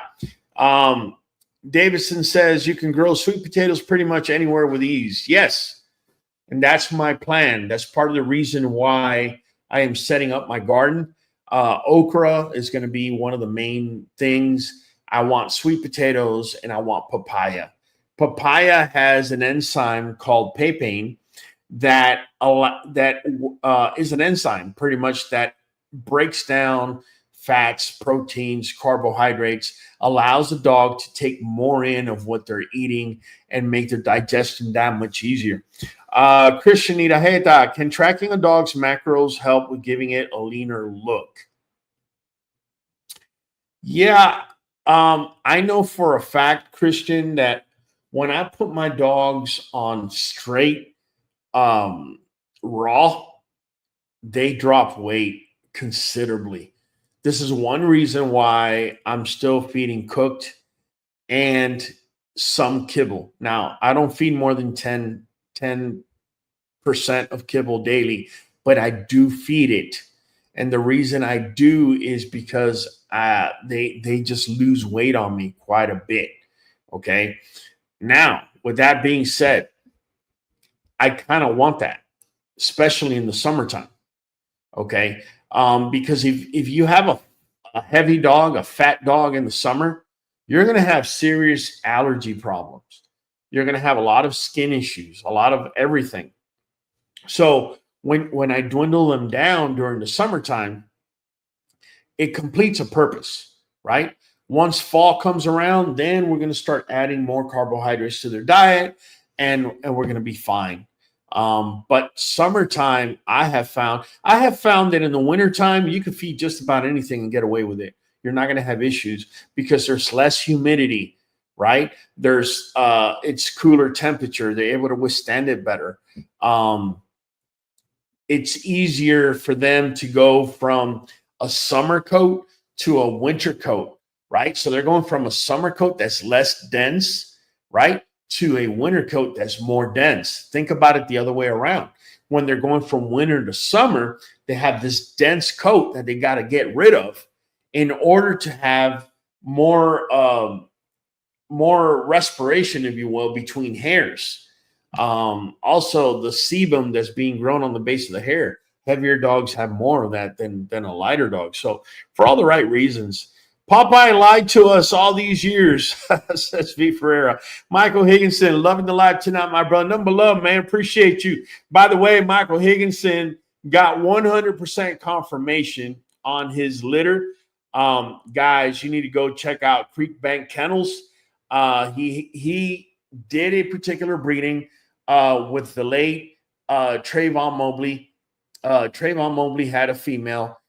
Davidson says you can grow sweet potatoes pretty much anywhere with ease. Yes. And that's my plan. That's part of the reason why I am setting up my garden. Okra is going to be one of the main things. I want sweet potatoes and I want papaya. Papaya has an enzyme called papain that is an enzyme pretty much that breaks down fats, proteins, carbohydrates, allows the dog to take more in of what they're eating and make their digestion that much easier. Christian Idaheta, can tracking a dog's macros help with giving it a leaner look? Yeah, I know for a fact, Christian, that when I put my dogs on straight raw, they drop weight considerably. This is one reason why I'm still feeding cooked and some kibble. Now, I don't feed more than 10% of kibble daily, but I do feed it. And the reason I do is because they just lose weight on me quite a bit. Okay. Now, with that being said, I kind of want that, especially in the summertime. Okay. Because if you have a heavy dog, a fat dog in the summer, you're going to have serious allergy problems. You're going to have a lot of skin issues, a lot of everything. So when I dwindle them down during the summertime, it completes a purpose, right? Once fall comes around, then we're going to start adding more carbohydrates to their diet and we're going to be fine. But summertime, I have found that in the wintertime, you can feed just about anything and get away with it. You're not going to have issues because there's less humidity, right? There's it's cooler temperature. They're able to withstand it better. It's easier for them to go from a summer coat to a winter coat, right? So they're going from a summer coat that's less dense, right, to a winter coat that's more dense. Think about it the other way around. When they're going from winter to summer, they have this dense coat that they got to get rid of in order to have more respiration, if you will, between hairs. Also, the sebum that's being grown on the base of the hair. Heavier dogs have more of that than a lighter dog. So for all the right reasons, Popeye lied to us all these years, says V. Ferreira. Michael Higginson, loving the live tonight, my brother. Number love, man. Appreciate you. By the way, Michael Higginson got 100% confirmation on his litter. Guys, you need to go check out Creek Bank Kennels. He did a particular breeding with the late Trayvon Mobley. Trayvon Mobley had a female.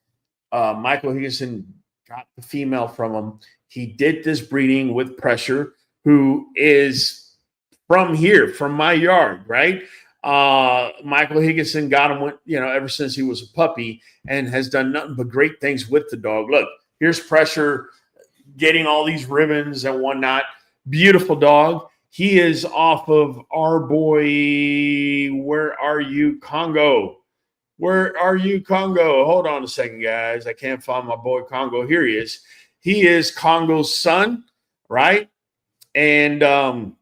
Michael Higginson got the female from him. He did this breeding with Pressure, who is from here, from my yard, right? Michael Higginson got him, ever since he was a puppy and has done nothing but great things with the dog. Look, here's Pressure getting all these ribbons and whatnot. Beautiful dog. He is off of our boy, Where Are You, Congo? Where are you, Congo? Hold on a second, guys. I can't find my boy Congo. Here he is. He is Congo's son, right? And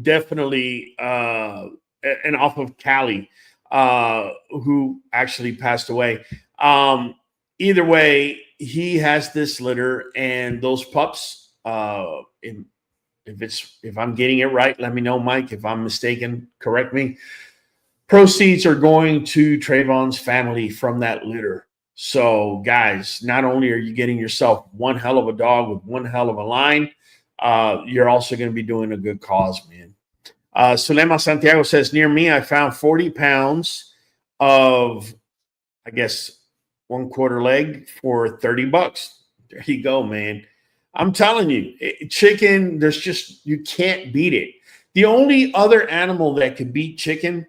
definitely and off of Cali, who actually passed away. Either way, he has this litter, and those pups, if I'm getting it right, let me know, Mike. If I'm mistaken, correct me. Proceeds are going to Trayvon's family from that litter. So, guys, not only are you getting yourself one hell of a dog with one hell of a line, you're also going to be doing a good cause, man. Sulema Santiago says, near me, I found 40 pounds of, I guess, 1/4 leg for $30. There you go, man. I'm telling you, chicken, you can't beat it. The only other animal that could beat chicken,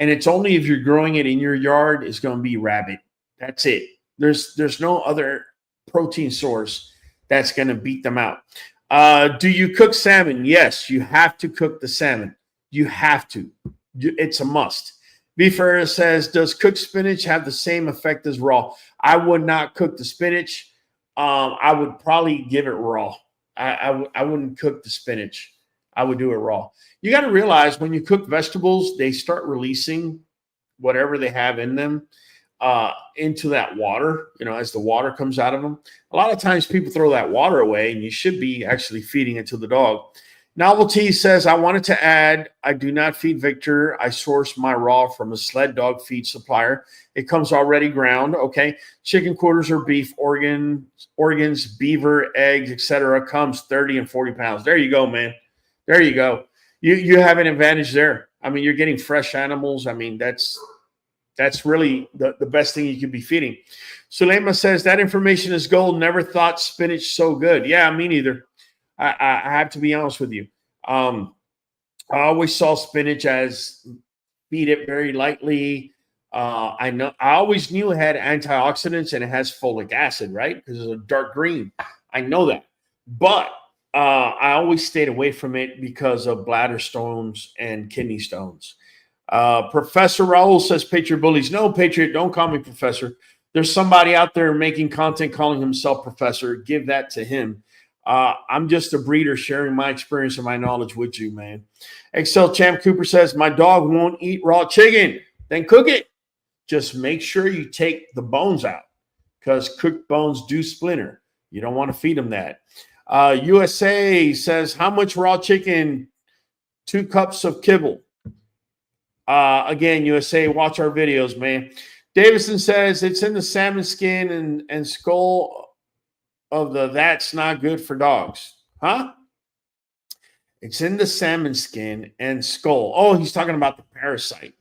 and it's only if you're growing it in your yard, is going to be rabbit. That's it. There's no other protein source that's going to beat them out. Do you cook salmon? Yes, you have to cook the salmon. You have to. It's a must. B. Ferreira says, does cooked spinach have the same effect as raw? I would not cook the spinach. I would probably give it raw. I wouldn't cook the spinach. I would do it raw. You got to realize when you cook vegetables, they start releasing whatever they have in them into that water, as the water comes out of them. A lot of times people throw that water away, and you should be actually feeding it to the dog. Novelty says, I wanted to add, I do not feed Victor. I source my raw from a sled dog feed supplier. It comes already ground. Okay. Chicken quarters or beef, organs, beaver, eggs, etc. comes 30 and 40 pounds. There you go, man. There you go. You have an advantage there. I mean, you're getting fresh animals. I mean, that's really the best thing you could be feeding. Sulema says, that information is gold. Never thought spinach so good. Yeah, me neither. I have to be honest with you. I always saw spinach as feed it very lightly. I always knew it had antioxidants and it has folic acid, right? Because it's a dark green. I know that. But I always stayed away from it because of bladder stones and kidney stones. Professor Raul says, Patriot bullies. No, Patriot, don't call me professor. There's somebody out there making content calling himself professor. Give that to him. I'm just a breeder sharing my experience and my knowledge with you, man. Excel Champ Cooper says, my dog won't eat raw chicken. Then cook it. Just make sure you take the bones out because cooked bones do splinter. You don't want to feed them that. USA says, how much raw chicken? 2 cups of kibble. Again, USA, watch our videos, man. Davison says, it's in the salmon skin and skull of that's not good for dogs. Huh? It's in the salmon skin and skull. Oh, he's talking about the parasite.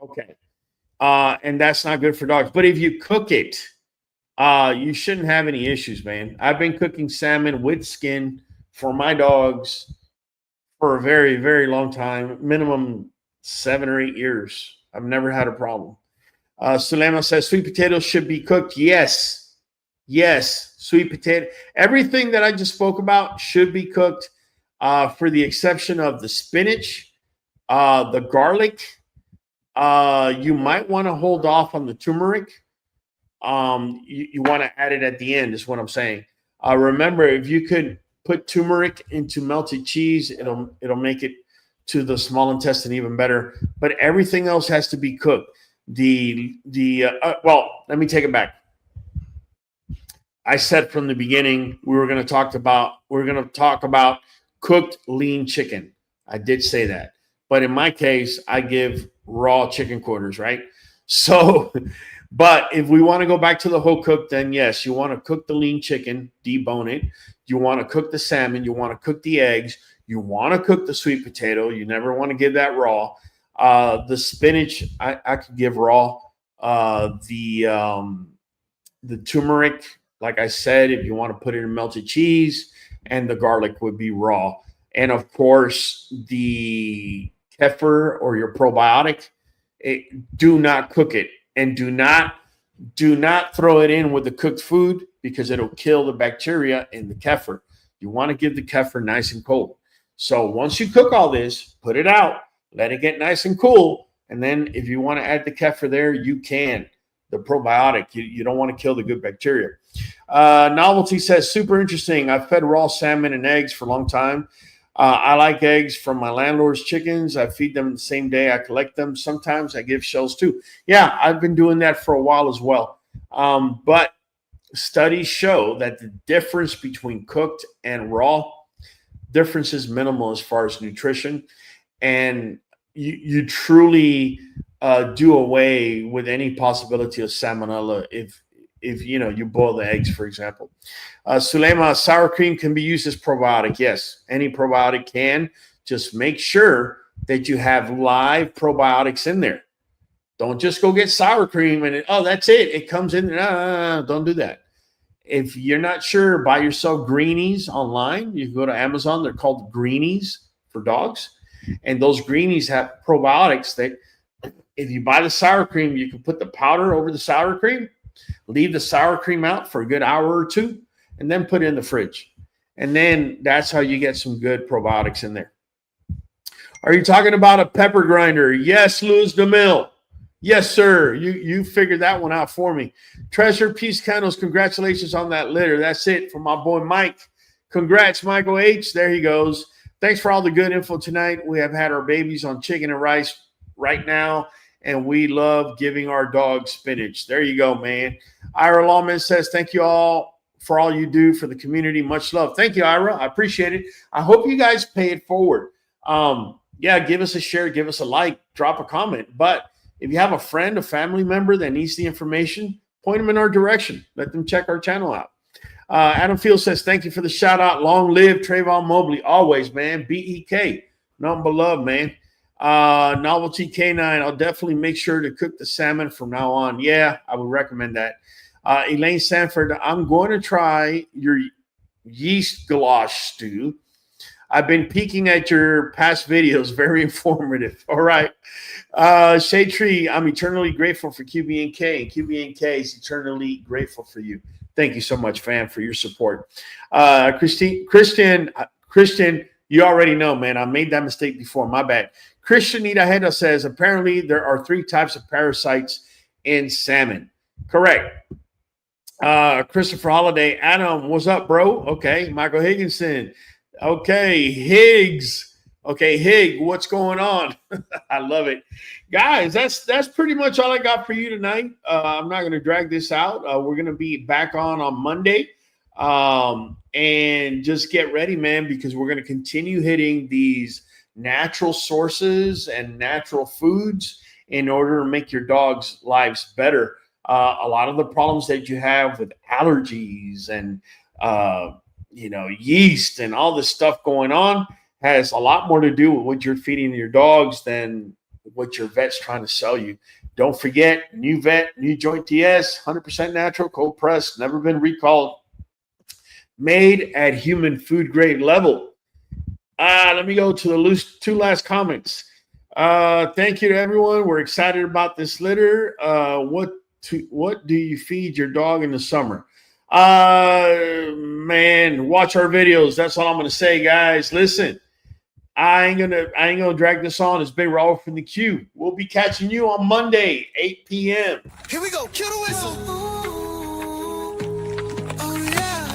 Okay. And that's not good for dogs. But if you cook it, you shouldn't have any issues, man. I've been cooking salmon with skin for my dogs for a very, very long time, minimum 7 or 8 years. I've never had a problem. Sulema says, sweet potatoes should be cooked. Yes. Yes, sweet potato. Everything that I just spoke about should be cooked for the exception of the spinach, the garlic. You might want to hold off on the turmeric. You want to add it at the end is what I'm saying. Remember, if you could put turmeric into melted cheese, it'll make it to the small intestine even better. But everything else has to be cooked. Well, let me take it back. I said from the beginning we're going to talk about cooked lean chicken. I did say that, but in my case, I give raw chicken quarters, right? So, but if we want to go back to the whole cook, then yes, you want to cook the lean chicken, debone it. You want to cook the salmon. You want to cook the eggs. You want to cook the sweet potato. You never want to give that raw. The spinach, I could give raw. The turmeric, like I said, if you want to put it in melted cheese, and the garlic would be raw. And of course, the kefir or your probiotic, do not cook it, and do not throw it in with the cooked food because it'll kill the bacteria in the kefir. You want to give the kefir nice and cold. So once you cook all this, put it out, let it get nice and cool, and then if you want to add the kefir there, you can. The probiotic, you don't want to kill the good bacteria. Novelty says, super interesting. I've fed raw salmon and eggs for a long time. I like eggs from my landlord's chickens. I feed them the same day I collect them. Sometimes I give shells too. Yeah, I've been doing that for a while as well. But studies show that the difference between cooked and raw difference is minimal as far as nutrition. And you truly do away with any possibility of salmonella if you boil the eggs, for example. Sulema, sour cream can be used as probiotic. Yes, any probiotic can. Just make sure that you have live probiotics in there. Don't just go get sour cream and that's it. It comes in there. Don't do that. If you're not sure, buy yourself greenies online. You can go to Amazon. They're called greenies for dogs. And those greenies have probiotics that if you buy the sour cream, you can put the powder over the sour cream, leave the sour cream out for a good hour or two, and then put it in the fridge. And then that's how you get some good probiotics in there. Are you talking about a pepper grinder? Yes, Louis DeMille. Yes, sir. You figured that one out for me. Treasure Peace Candles, congratulations on that litter. That's it from my boy Mike. Congrats, Michael H. There he goes. Thanks for all the good info tonight. We have had our babies on chicken and rice right now, and we love giving our dogs spinach. There you go, man. Ira Lawman says, thank you all for all you do for the community. Much love. Thank you, Ira. I appreciate it. I hope you guys pay it forward. Yeah, give us a share, give us a like, drop a comment. But if you have a friend, a family member that needs the information, point them in our direction. Let them check our channel out. Adam Field says, thank you for the shout out. Long live Trayvon Mobley. Always, man. BEK. Nothing but love, man. Novelty K9. I'll definitely make sure to cook the salmon from now on. Yeah, I would recommend that. Elaine Sanford, I'm going to try your yeast goulash stew. I've been peeking at your past videos. Very informative. All right. Shade Tree, I'm eternally grateful for QB&K, and QB&K is eternally grateful for you. Thank you so much, fam, for your support. Christian, you already know, man. I made that mistake before. My bad. Christian Idaheda says, apparently there are 3 types of parasites in salmon. Correct. Christopher Holiday, Adam, what's up, bro? Okay. Michael Higginson. Okay. Higgs. Okay, Hig, what's going on? I love it. Guys, that's pretty much all I got for you tonight. I'm not going to drag this out. We're going to be back on Monday. And just get ready, man, because we're going to continue hitting these natural sources and natural foods in order to make your dog's lives better. A lot of the problems that you have with allergies and, yeast and all this stuff going on has a lot more to do with what you're feeding your dogs than what your vet's trying to sell you. Don't forget, Nuvet NuJoint DS, 100% natural, cold pressed, never been recalled, made at human food grade level. Let me go to the 2 last comments. Thank you to everyone. We're excited about this litter. What do you feed your dog in the summer? Man, watch our videos. That's all I'm gonna say, guys. Listen, I ain't gonna drag this on. It's been Raul from the Q. We'll be catching you on Monday, 8 p.m. Here we go. Kill the whistle. Oh, yeah.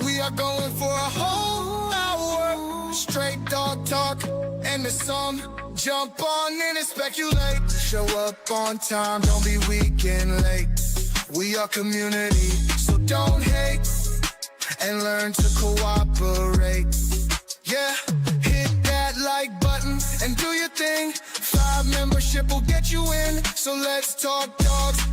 We are going for a whole hour. Straight dog talk and the song. Jump on in and speculate. Show up on time. Don't be weak and late. We are community, so don't hate. And learn to cooperate. Yeah, hit that like button and do your thing. 5 membership will get you in, so let's talk dogs.